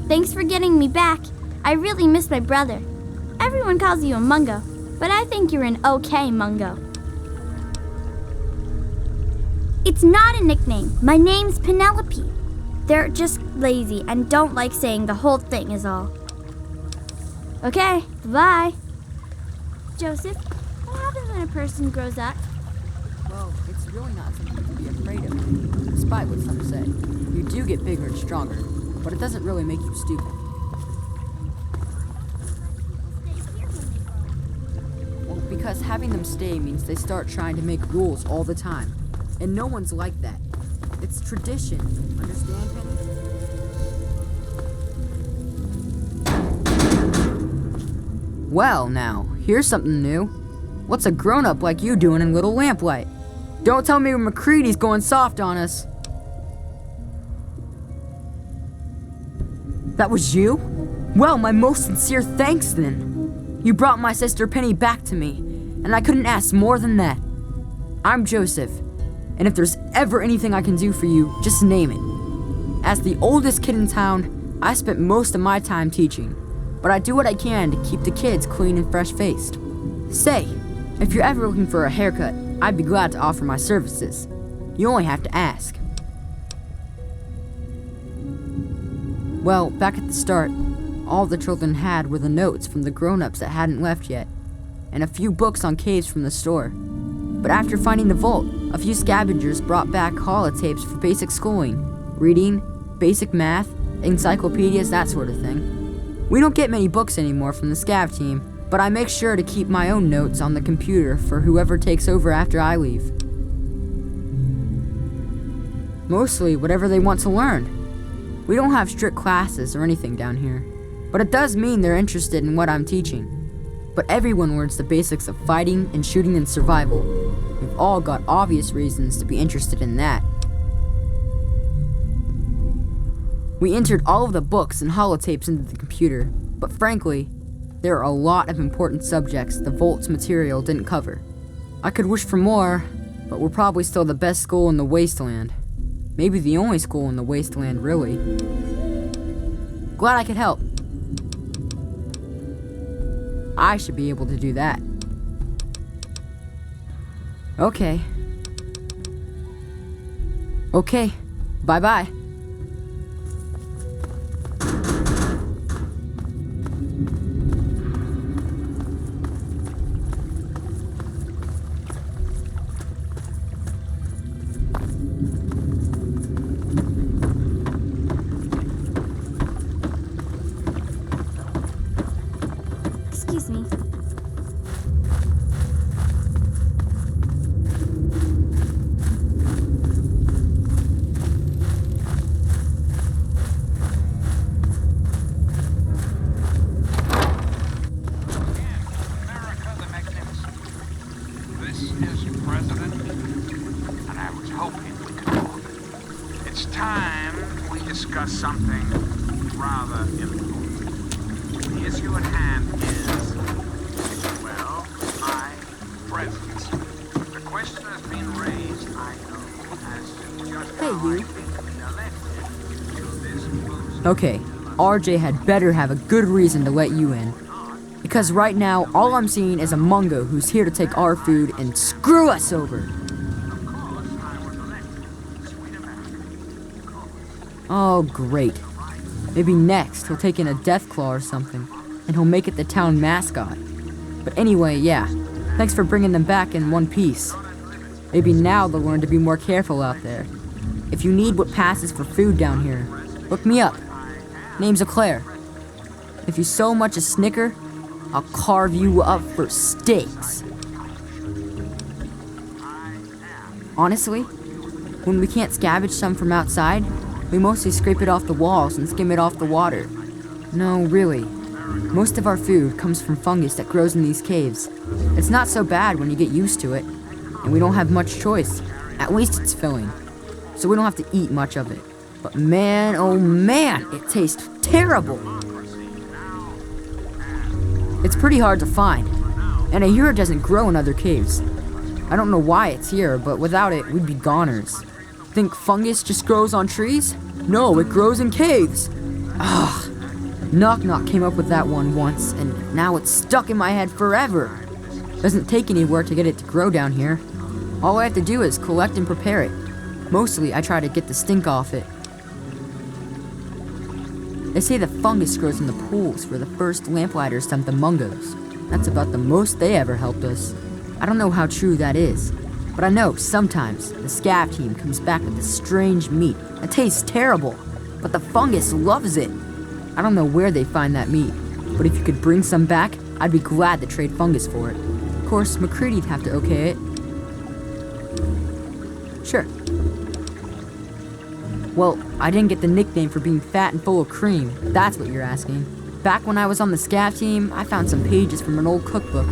Thanks for getting me back. I really miss my brother. Everyone calls you a Mungo, but I think you're an okay Mungo. It's not a nickname. My name's Penelope. They're just lazy and don't like saying the whole thing is all. Okay, bye. Joseph, what happens when a person grows up? Well, it's really not something to be afraid of, despite what some say. You do get bigger and stronger, but it doesn't really make you stupid. Well, because having them stay means they start trying to make rules all the time. And no one's like that. It's tradition. Understand, Penny? Well, now, here's something new. What's a grown-up like you doing in Little Lamplight? Don't tell me McCready's going soft on us. That was you? Well, my most sincere thanks then. You brought my sister Penny back to me, and I couldn't ask more than that. I'm Joseph, and if there's ever anything I can do for you, just name it. As the oldest kid in town, I spent most of my time teaching, but I do what I can to keep the kids clean and fresh-faced. Say, if you're ever looking for a haircut, I'd be glad to offer my services. You only have to ask. Well, back at the start, all the children had were the notes from the grown-ups that hadn't left yet, and a few books on caves from the store. But after finding the vault, a few scavengers brought back holotapes for basic schooling, reading, basic math, encyclopedias, that sort of thing. We don't get many books anymore from the scav team, but I make sure to keep my own notes on the computer for whoever takes over after I leave. Mostly whatever they want to learn. We don't have strict classes or anything down here, but it does mean they're interested in what I'm teaching. But everyone learns the basics of fighting and shooting and survival. We've all got obvious reasons to be interested in that. We entered all of the books and holotapes into the computer, but frankly, there are a lot of important subjects the Vault's material didn't cover. I could wish for more, but we're probably still the best school in the Wasteland. Maybe the only school in the Wasteland, really. Glad I could help. I should be able to do that. Okay. Okay. Bye-bye. Excuse me. This is President, and I was hoping we could talk. It's time we discuss something rather important. The issue at hand is, well, my presence. The question has been raised, I know, as to just Hey, how you. I've been elected to this post. Okay, RJ had better have a good reason to let you in. Because right now, all I'm seeing is a Mungo who's here to take our food and screw us over. Oh, great. Maybe next he'll take in a Deathclaw or something, and he'll make it the town mascot. But anyway, yeah, thanks for bringing them back in one piece. Maybe now they'll learn to be more careful out there. If you need what passes for food down here, look me up. Name's Eclair. If you so much as snicker, I'll carve you up for steaks. Honestly, when we can't scavenge some from outside, we mostly scrape it off the walls and skim it off the water. No, really. Most of our food comes from fungus that grows in these caves. It's not so bad when you get used to it, and we don't have much choice. At least it's filling, so we don't have to eat much of it. But man, oh man, it tastes terrible. It's pretty hard to find, and I hear it doesn't grow in other caves. I don't know why it's here, but without it, we'd be goners. Think fungus just grows on trees? No, it grows in caves. Ugh. Knock Knock came up with that one once, and now it's stuck in my head forever. Doesn't take any work to get it to grow down here. All I have to do is collect and prepare it. Mostly, I try to get the stink off it. They say the fungus grows in the pools where the first lamplighters dumped the Mungos. That's about the most they ever helped us. I don't know how true that is, but I know sometimes the scav team comes back with this strange meat that tastes terrible, but the fungus loves it. I don't know where they find that meat, but if you could bring some back, I'd be glad to trade fungus for it. Of course, McCready'd have to okay it. Sure. Well, I didn't get the nickname for being fat and full of cream, if that's what you're asking. Back when I was on the scav team, I found some pages from an old cookbook.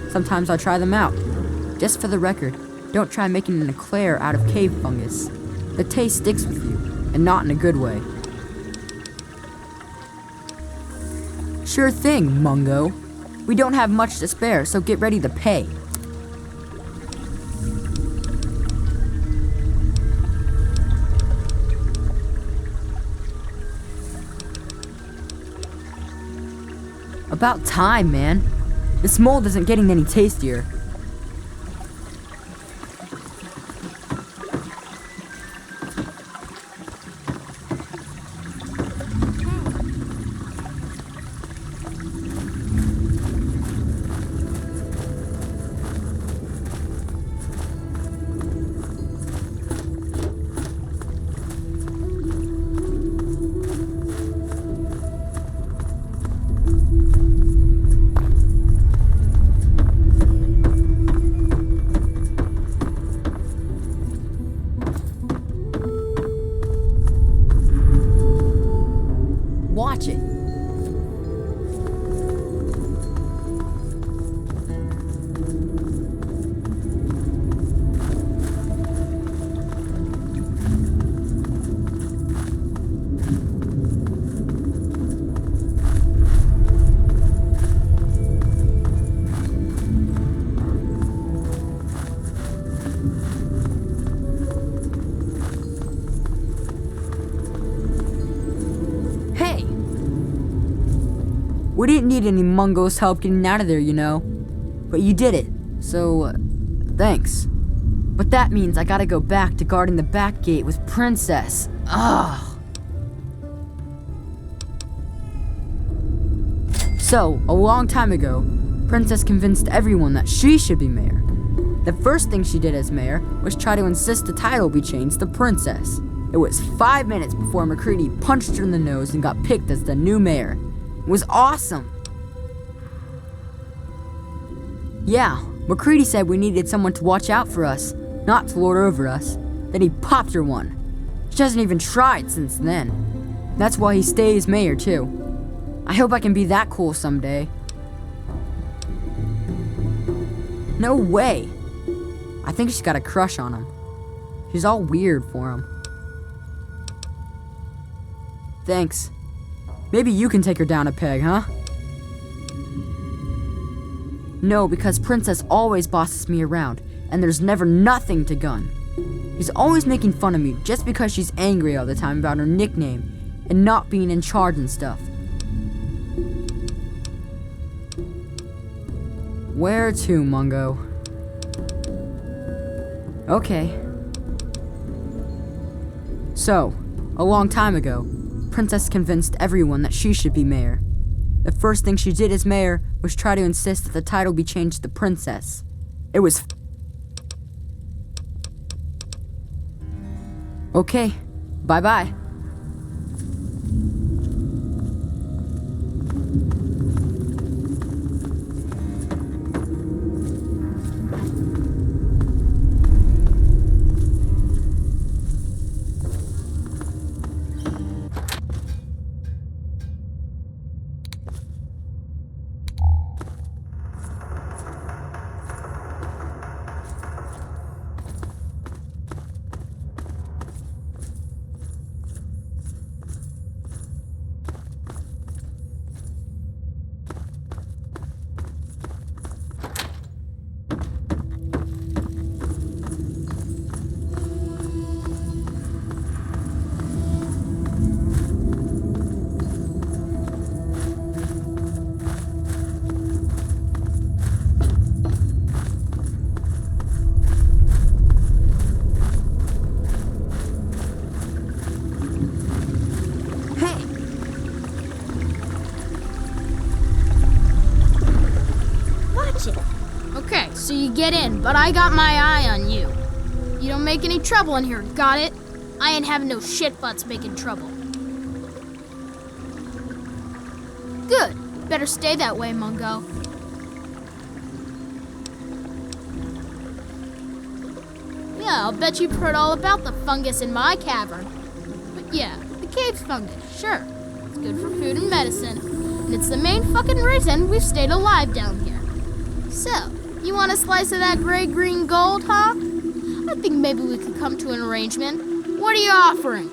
Sometimes I try them out. Just for the record, don't try making an eclair out of cave fungus. The taste sticks with you, and not in a good way. Sure thing, Mungo. We don't have much to spare, so get ready to pay. About time, man. This mold isn't getting any tastier. Watch it. We didn't need any Mungo's help getting out of there, you know. But you did it, so thanks. But that means I gotta go back to guarding the back gate with Princess. Ugh. So, a long time ago, Princess convinced everyone that she should be mayor. The first thing she did as mayor was try to insist the title be changed to Princess. It was 5 minutes before McCready punched her in the nose and got picked as the new mayor. It was awesome. Yeah, McCready said we needed someone to watch out for us, not to lord over us. Then he popped her one. She hasn't even tried since then. That's why he stays mayor too. I hope I can be that cool someday. No way. I think she's got a crush on him. She's all weird for him. Thanks. Maybe you can take her down a peg, huh? No, because Princess always bosses me around, and there's never nothing to gun. She's always making fun of me just because she's angry all the time about her nickname and not being in charge and stuff. Where to, Mungo? Okay. So, a long time ago, Princess convinced everyone that she should be mayor. The first thing she did as mayor was try to insist that the title be changed to Princess. It was okay, bye-bye. Okay, so you get in, but I got my eye on you. You don't make any trouble in here, got it? I ain't having no shit butts making trouble. Good. Better stay that way, Mungo. Yeah, I'll bet you've heard all about the fungus in my cavern. But yeah, the cave fungus, sure. It's good for food and medicine. And it's the main fucking reason we've stayed alive down here. So, you want a slice of that gray-green gold, huh? I think maybe we could come to an arrangement. What are you offering?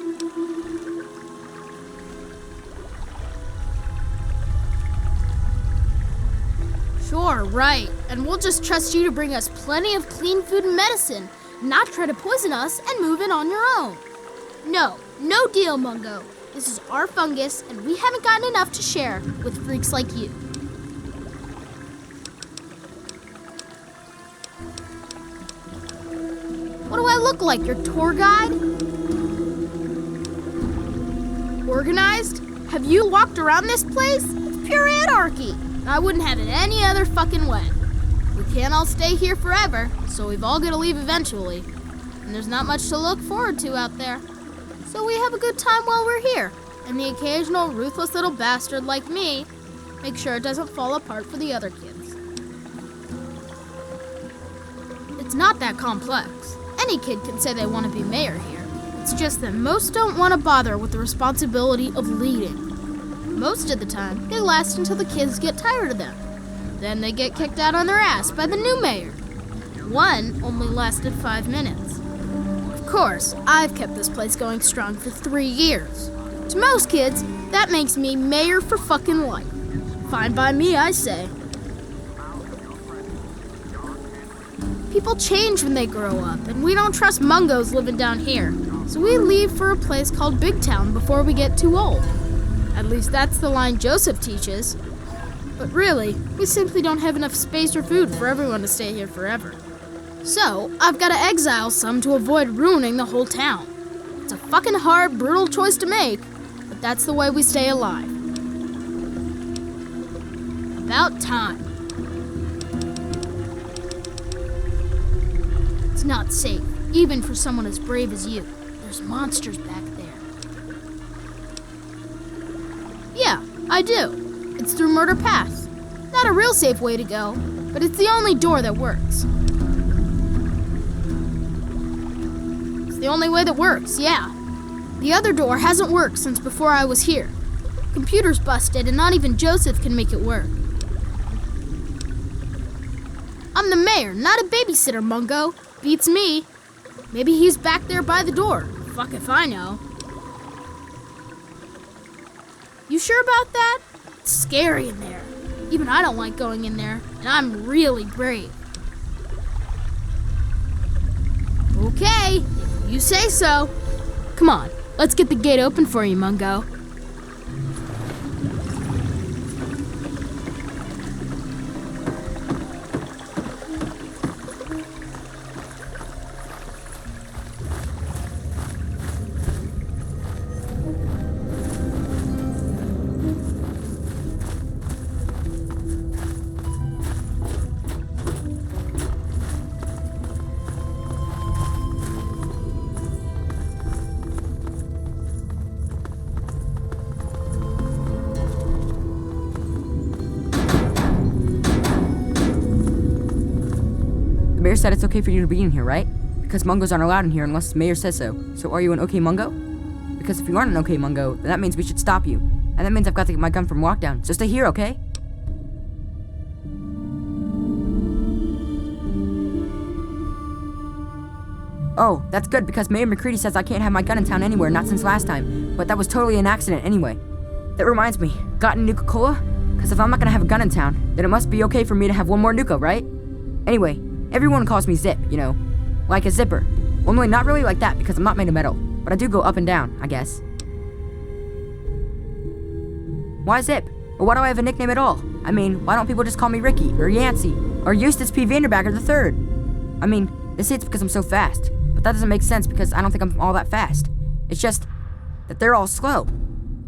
Sure, right. And we'll just trust you to bring us plenty of clean food and medicine, not try to poison us and move in on your own. No deal, Mungo. This is our fungus, and we haven't gotten enough to share with freaks like you. What do I look like, your tour guide? Organized? Have you walked around this place? It's pure anarchy. I wouldn't have it any other fucking way. We can't all stay here forever, so we've all got to leave eventually. And there's not much to look forward to out there. So we have a good time while we're here. And the occasional ruthless little bastard like me make sure it doesn't fall apart for the other kids. It's not that complex. Any kid can say they want to be mayor here. It's just that most don't want to bother with the responsibility of leading. Most of the time, they last until the kids get tired of them. Then they get kicked out on their ass by the new mayor. One only lasted 5 minutes. Of course, I've kept this place going strong for 3 years. To most kids, that makes me mayor for fucking life. Fine by me, I say. People change when they grow up, and we don't trust Mungos living down here. So we leave for a place called Big Town before we get too old. At least that's the line Joseph teaches. But really, we simply don't have enough space or food for everyone to stay here forever. So, I've got to exile some to avoid ruining the whole town. It's a fucking hard, brutal choice to make, but that's the way we stay alive. About time. It's not safe, even for someone as brave as you. There's monsters back there. Yeah, I do. It's through Murder Pass. Not a real safe way to go, but it's the only door that works. It's the only way that works, yeah. The other door hasn't worked since before I was here. Computer's busted and not even Joseph can make it work. I'm the mayor, not a babysitter, Mungo. Beats me. Maybe he's back there by the door. Fuck if I know. You sure about that? It's scary in there. Even I don't like going in there, and I'm really brave. Okay, if you say so. Come on, let's get the gate open for you, Mungo. The mayor said it's okay for you to be in here, right? Because Mungos aren't allowed in here unless the mayor says so. So are you an okay Mungo? Because if you aren't an okay Mungo, then that means we should stop you. And that means I've got to get my gun from lockdown. So stay here, okay? Oh, that's good because Mayor McCready says I can't have my gun in town anywhere, not since last time. But that was totally an accident anyway. That reminds me, got any Nuka-Cola? Because if I'm not gonna have a gun in town, then it must be okay for me to have one more Nuka, right? Anyway, everyone calls me Zip, you know. Like a zipper. Only not really like that because I'm not made of metal. But I do go up and down, I guess. Why Zip? Or why do I have a nickname at all? I mean, why don't people just call me Ricky, or Yancey, or Eustace P. Vanderbacker III? I mean, they say it's because I'm so fast. But that doesn't make sense because I don't think I'm all that fast. It's just that they're all slow.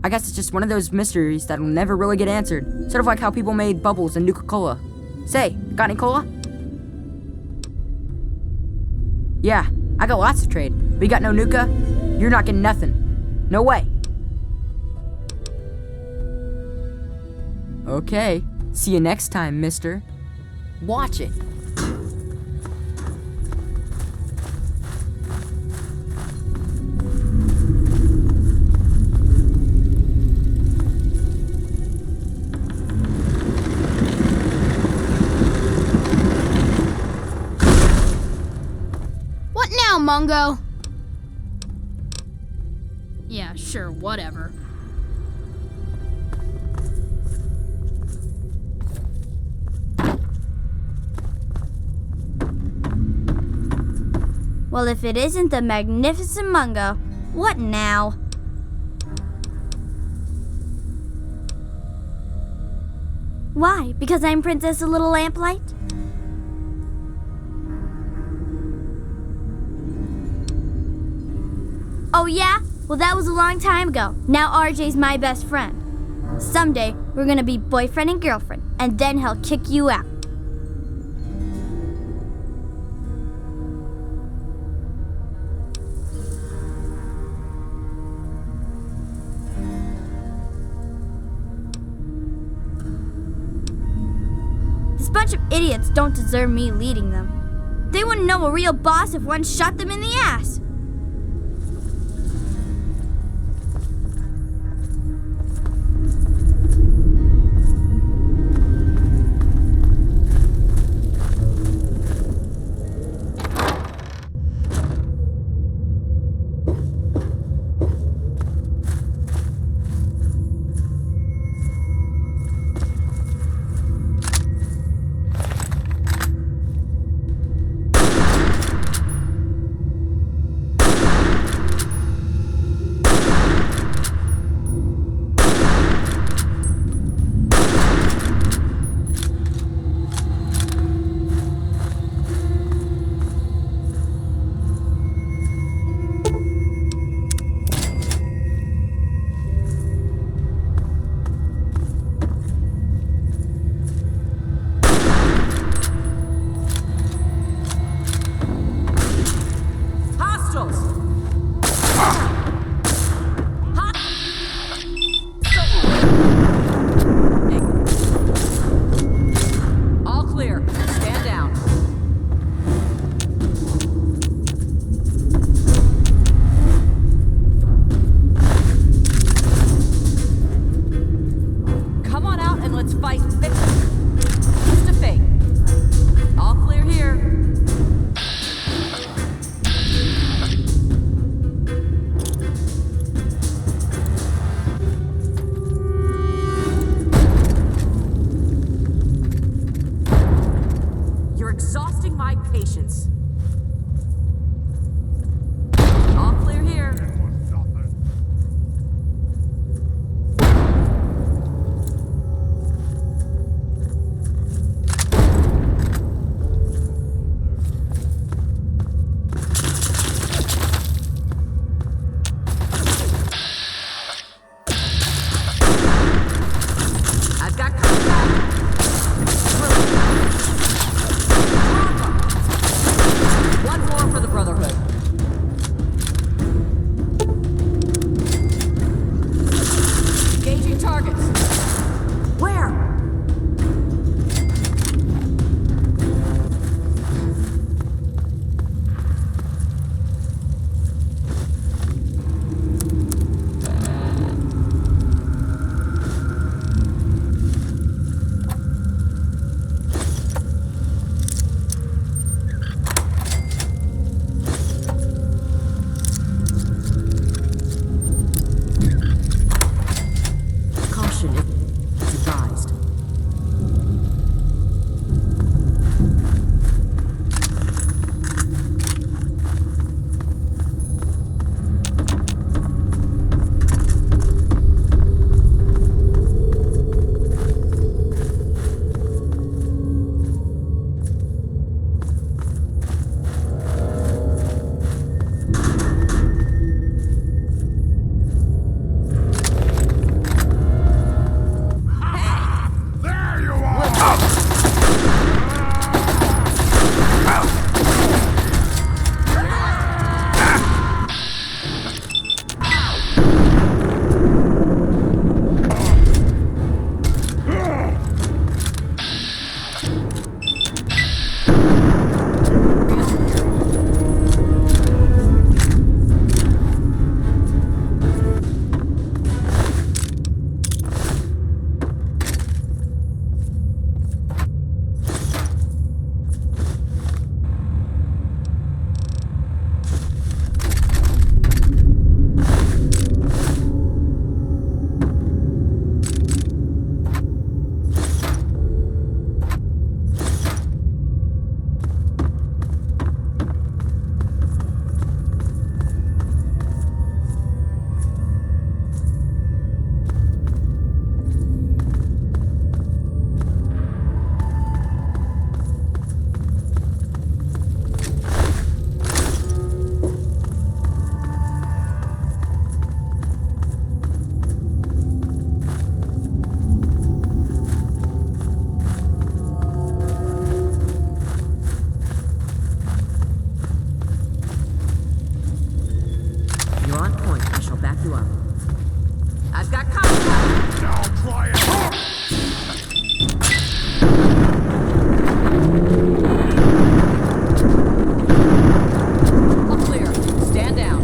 I guess it's just one of those mysteries that'll never really get answered. Sort of like how people made bubbles and Nuka-Cola. Say, got any cola? Yeah, I got lots to trade. But you got no Nuka? You're not getting nothing. No way. Okay, see you next time, mister. Watch it. Mungo. Yeah, sure, whatever. Well, if it isn't the magnificent Mungo, what now? Why? Because I'm Princess of Little Lamplight? Oh yeah? Well, that was a long time ago. Now RJ's my best friend. Someday, we're gonna be boyfriend and girlfriend, and then he'll kick you out. This bunch of idiots don't deserve me leading them. They wouldn't know a real boss if one shot them in the ass. you up. I've got contact. Now try it. All clear. Stand down.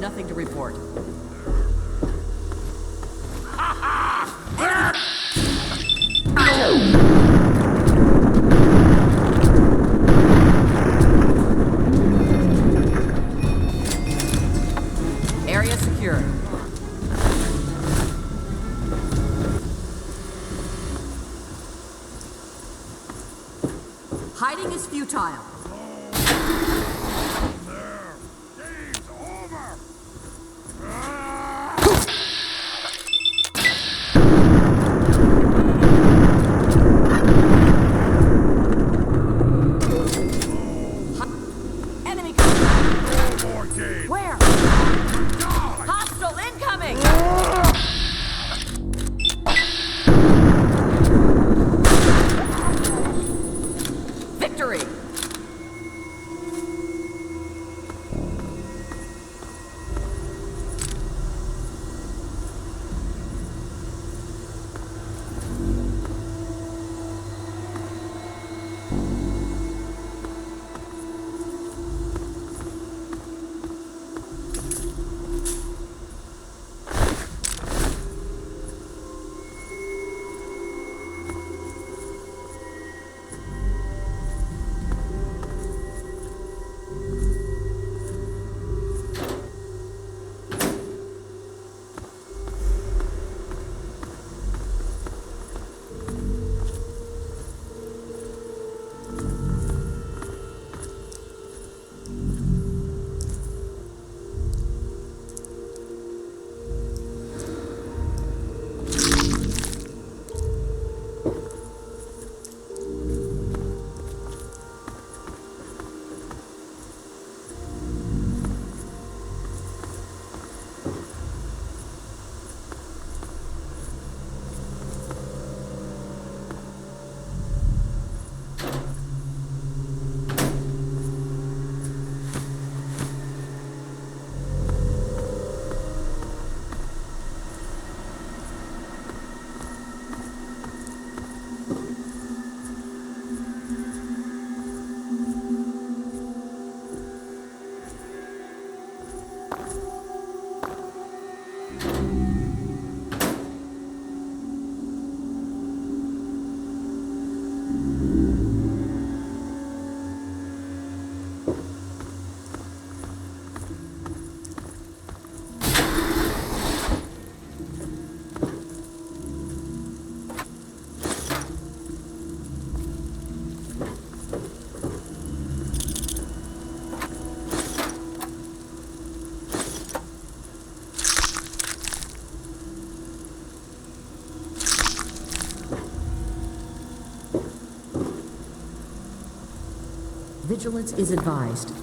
nothing to report. Area secure. Hiding is futile. Enemy coming. Where? Hostile incoming! Victory! Vigilance is advised.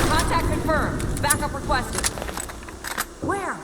Contact confirmed. Backup requested. Where?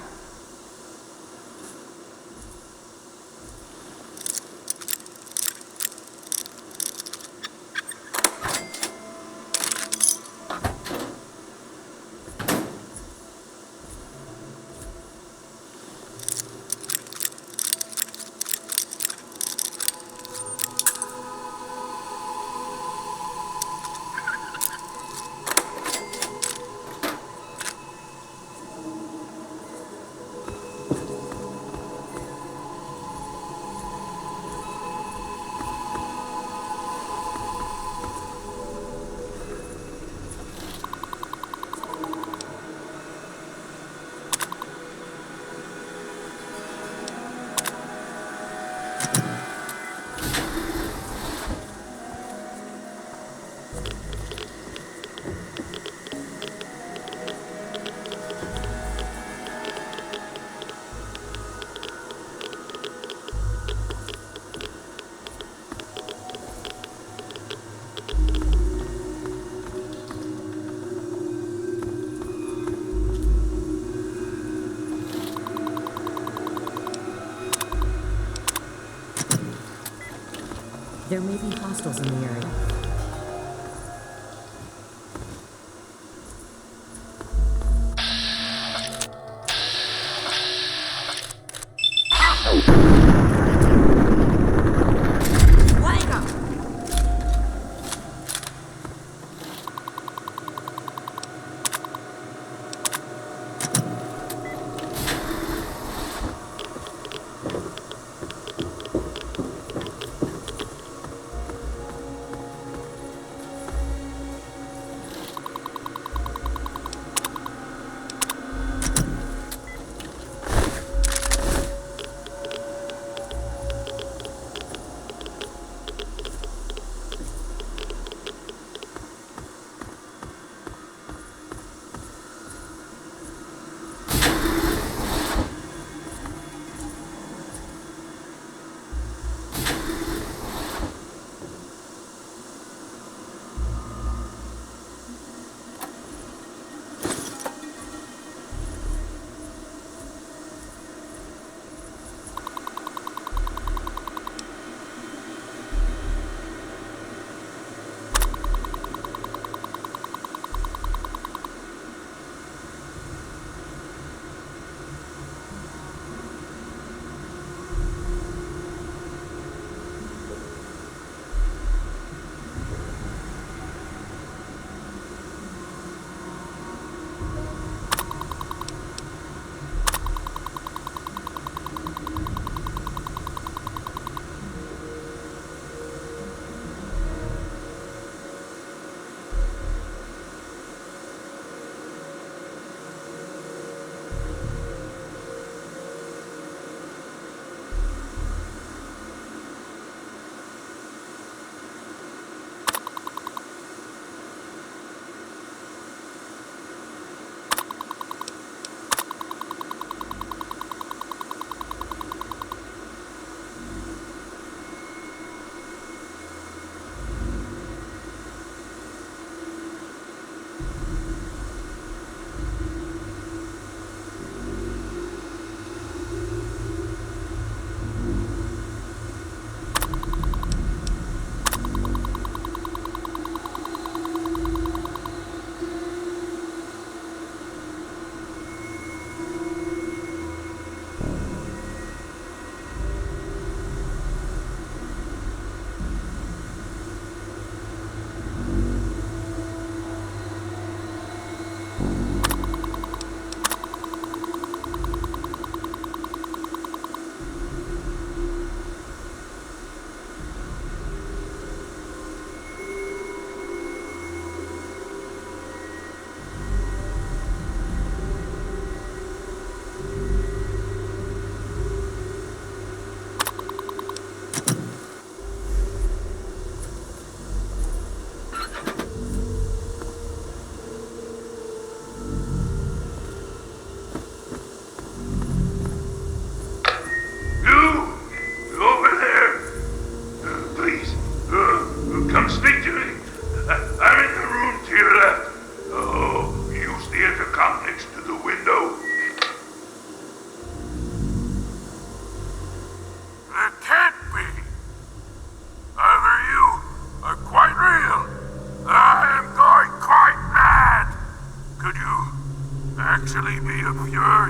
There may be hostiles in the area.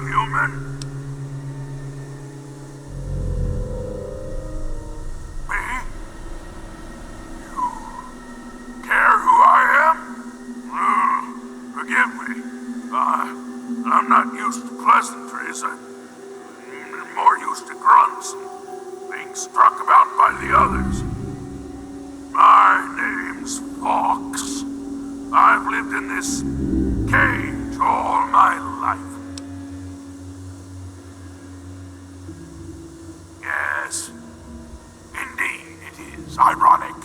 human? Me? You care who I am? Forgive me. I'm not used to pleasantries. I'm more used to grunts and being struck about by the others. My name's Fox. I've lived in this cage all my life. Yes, indeed it is ironic.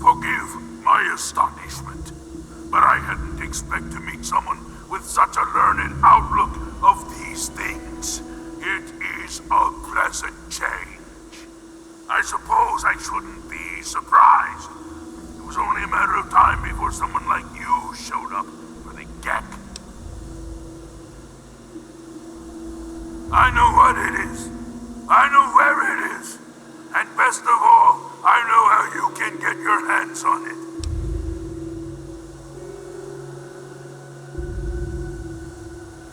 Forgive my astonishment, but I hadn't expected to meet someone with such a learned outlook of these things. It is a pleasant change. I suppose I shouldn't be surprised. It was only a matter of time before someone like you showed up for the Gek. I know what it is. I know where it is. And best of all, I know how you can get your hands on it.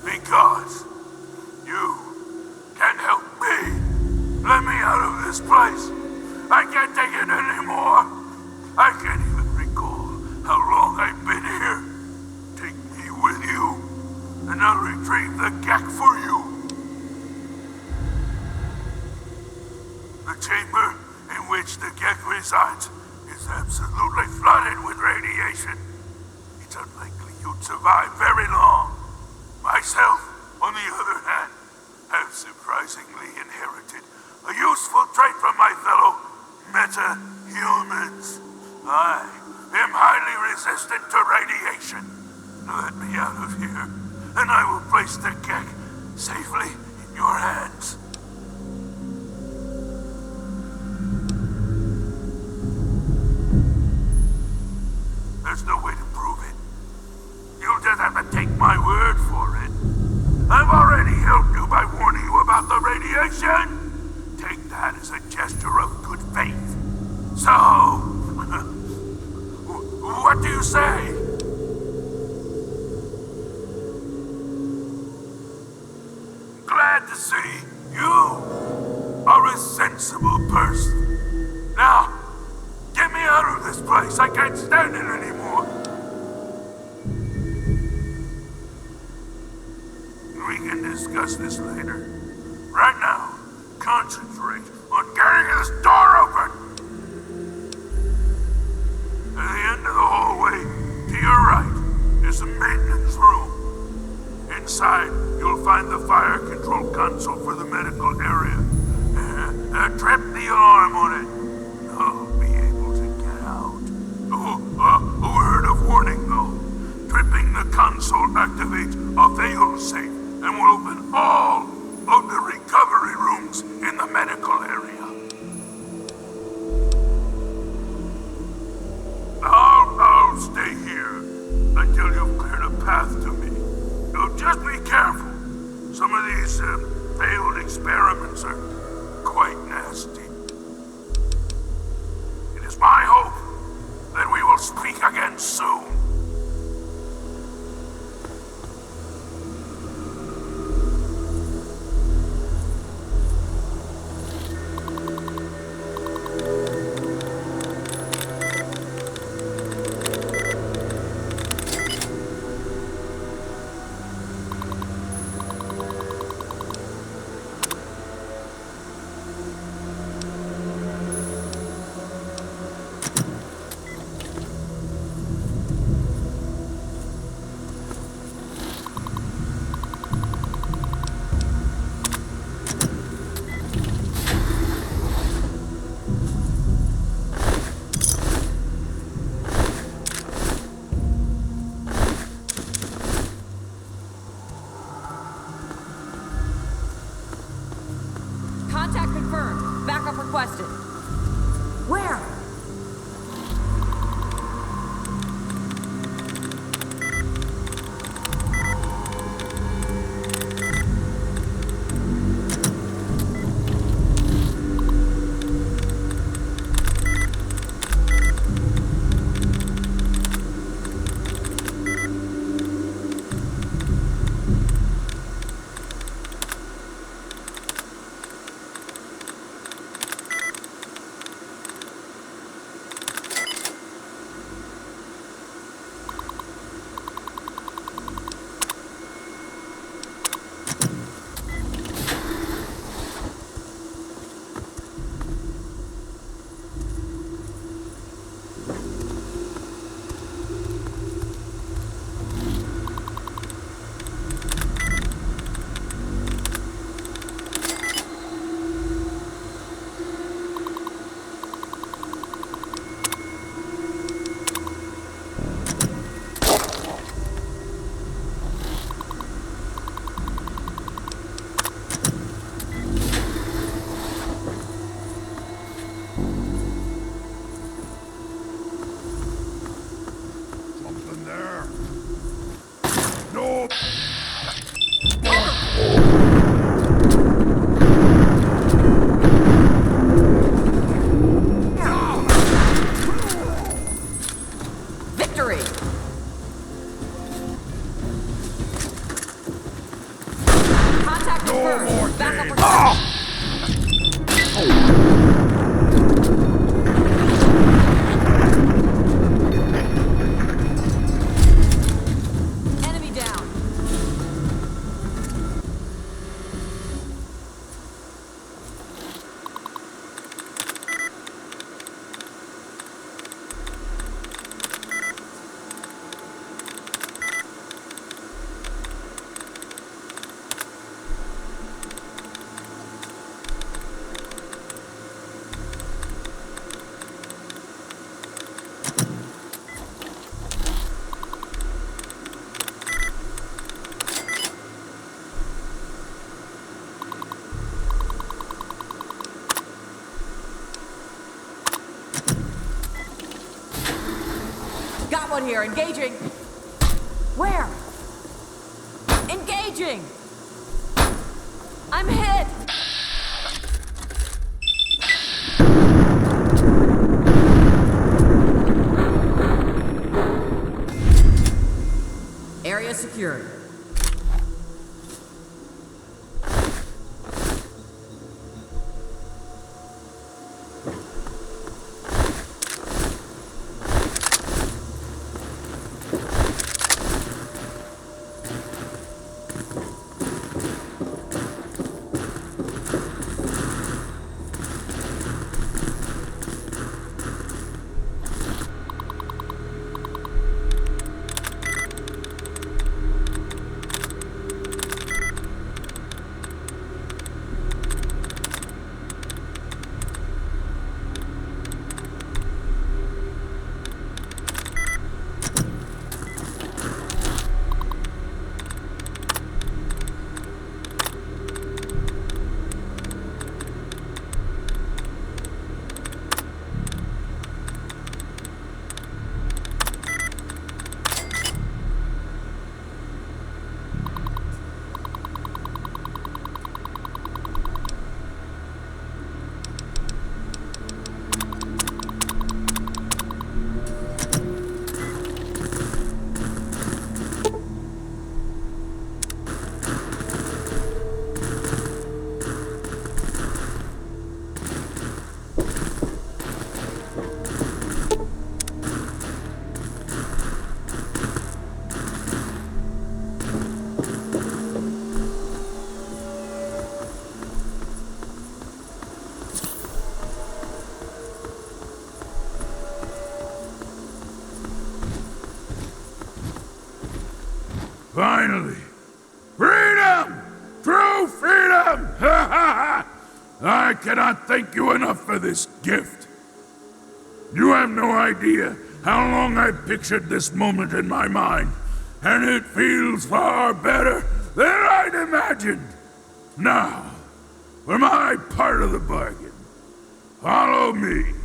Because you can help me. Let me out of this place. I can't take it anymore. I can't even recall how long I've been here. Take me with you, and I'll retrieve the Gek for you. The chamber in which the Gek resides is absolutely flooded with radiation. It's unlikely you'd survive very long. Myself, on the other hand, have surprisingly inherited a useful trait from my fellow meta-humans. I am highly resistant to radiation. Let me out of here, and I will place the Gek safely in your hands. There's no way to prove it. You'll just have to take my word for it. I've already helped you by warning you about the radiation. Take that as a gesture of good faith. So, what do you say? Glad to see you are a sensible person. Now, get me out of this place. I can't stand it anymore. We can discuss this later. Right now, concentrate on getting this door open. At the end of the hallway, to your right, is the maintenance room. Inside, you'll find the fire control console for the medical area. Trip the alarm on it. You'll be able to get out. A word of warning, though. Tripping the console activates a fail-safe and will open all of the recovery rooms in the medical area. I'll stay here until you've cleared a path to me. Just be careful. Some of these failed experiments are quite nasty. It is my hope that we will speak again soon. Contact confirmed. Backup requested. Where? more Back game. up. Enemy down. Got one here, engaging. Where? Engaging! I'm hit! Area secured. Finally! Freedom! True freedom! Ha ha ha! I cannot thank you enough for this gift. You have no idea how long I've pictured this moment in my mind, and it feels far better than I'd imagined. Now, for my part of the bargain, follow me.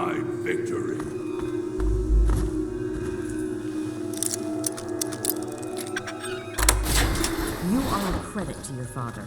my victory. You are a credit to your father.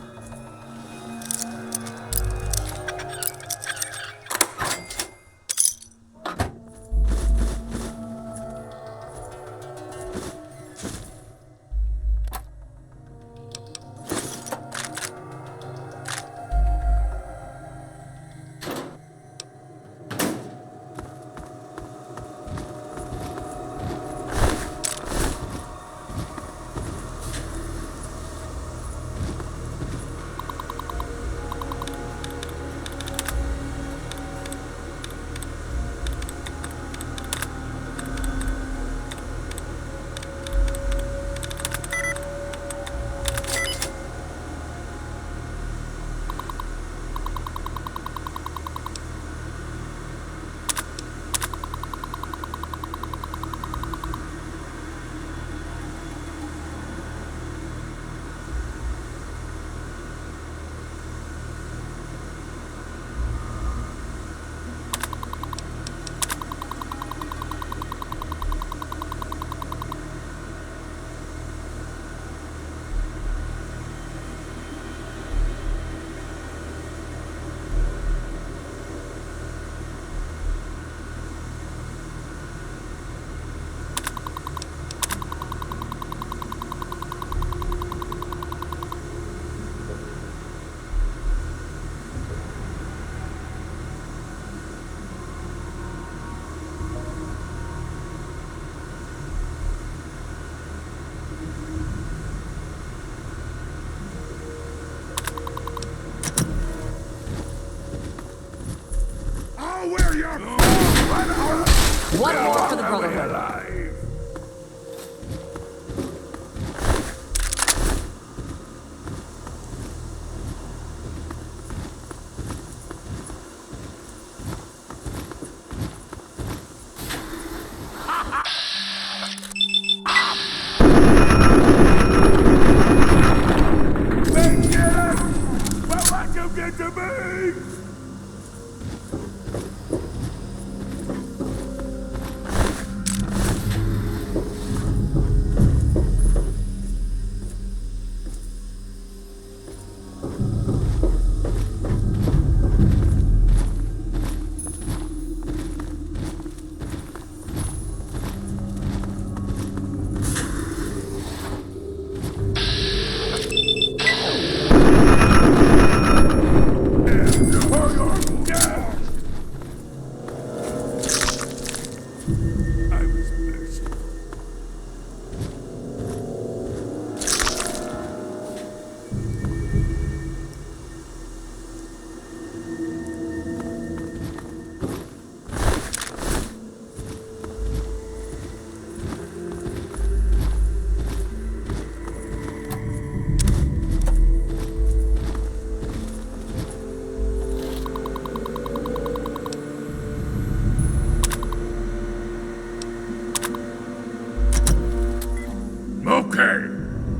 One more for the Brotherhood.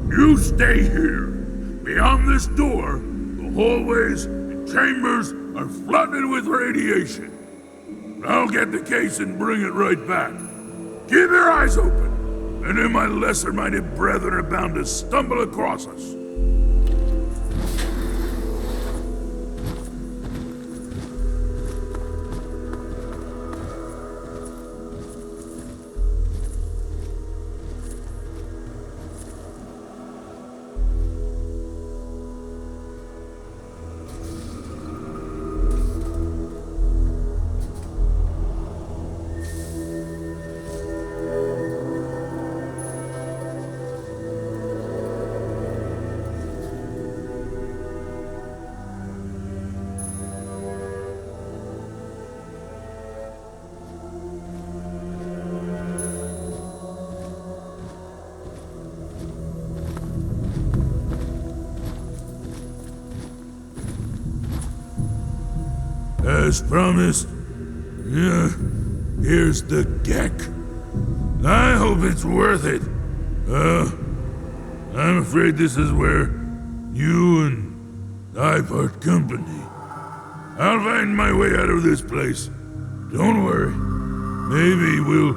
You stay here. Beyond this door, the hallways and chambers are flooded with radiation. I'll get the case and bring it right back. Keep your eyes open, and then my lesser-minded brethren are bound to stumble across us. As promised, here's the Gek. I hope it's worth it. I'm afraid this is where you and I part company. I'll find my way out of this place. Don't worry. Maybe we'll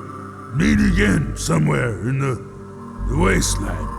meet again somewhere in the wasteland.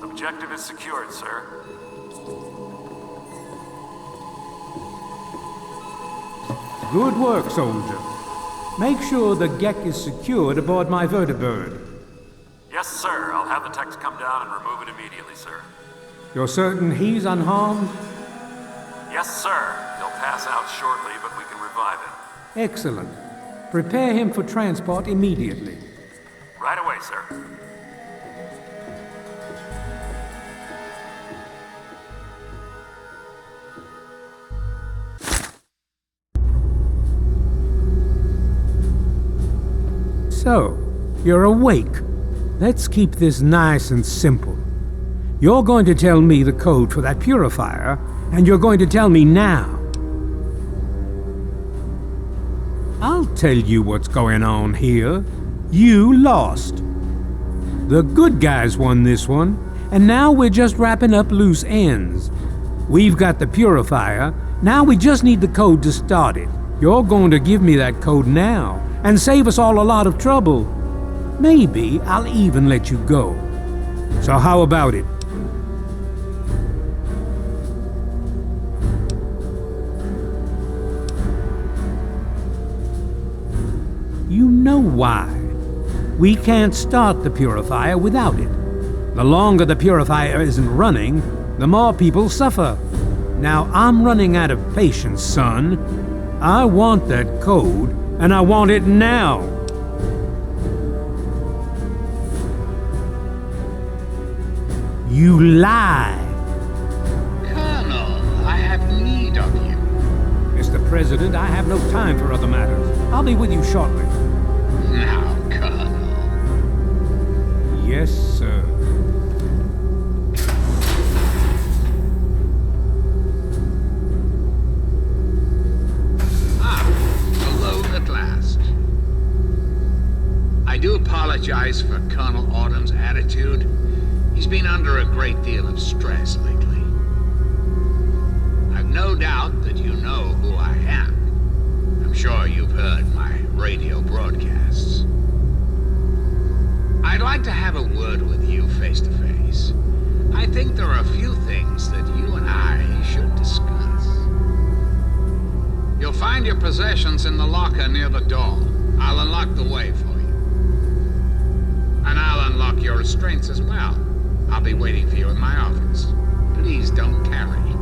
Objective is secured, sir. Good work, soldier. Make sure the Gek is secured aboard my vertibird. Yes, sir. I'll have the techs come down and remove it immediately, sir. You're certain he's unharmed? Yes, sir. He'll pass out shortly, but we can revive him. Excellent. Prepare him for transport immediately. Right away, sir. So, you're awake. Let's keep this nice and simple. You're going to tell me the code for that purifier, and you're going to tell me now. I'll tell you what's going on here. You lost. The good guys won this one, and now we're just wrapping up loose ends. We've got the purifier, now we just need the code to start it. You're going to give me that code now, and save us all a lot of trouble. Maybe I'll even let you go. So how about it? You know why. We can't start the purifier without it. The longer the purifier isn't running, the more people suffer. Now I'm running out of patience, son. I want that code, and I want it now. You lie. Colonel, I have need of you. Mr. President, I have no time for other matters. I'll be with you shortly. Now, Colonel. Yes, sir. Alone at last. I do apologize for Colonel Autumn's attitude. He's been under a great deal of stress lately. I've no doubt that you know who I am. I'm sure you've heard my radio broadcasts. I'd like to have a word with you face to face. I think there are a few things that you and I should discuss. You'll find your possessions in the locker near the door. I'll unlock the way for you. And I'll unlock your restraints as well. I'll be waiting for you in my office. Please don't carry.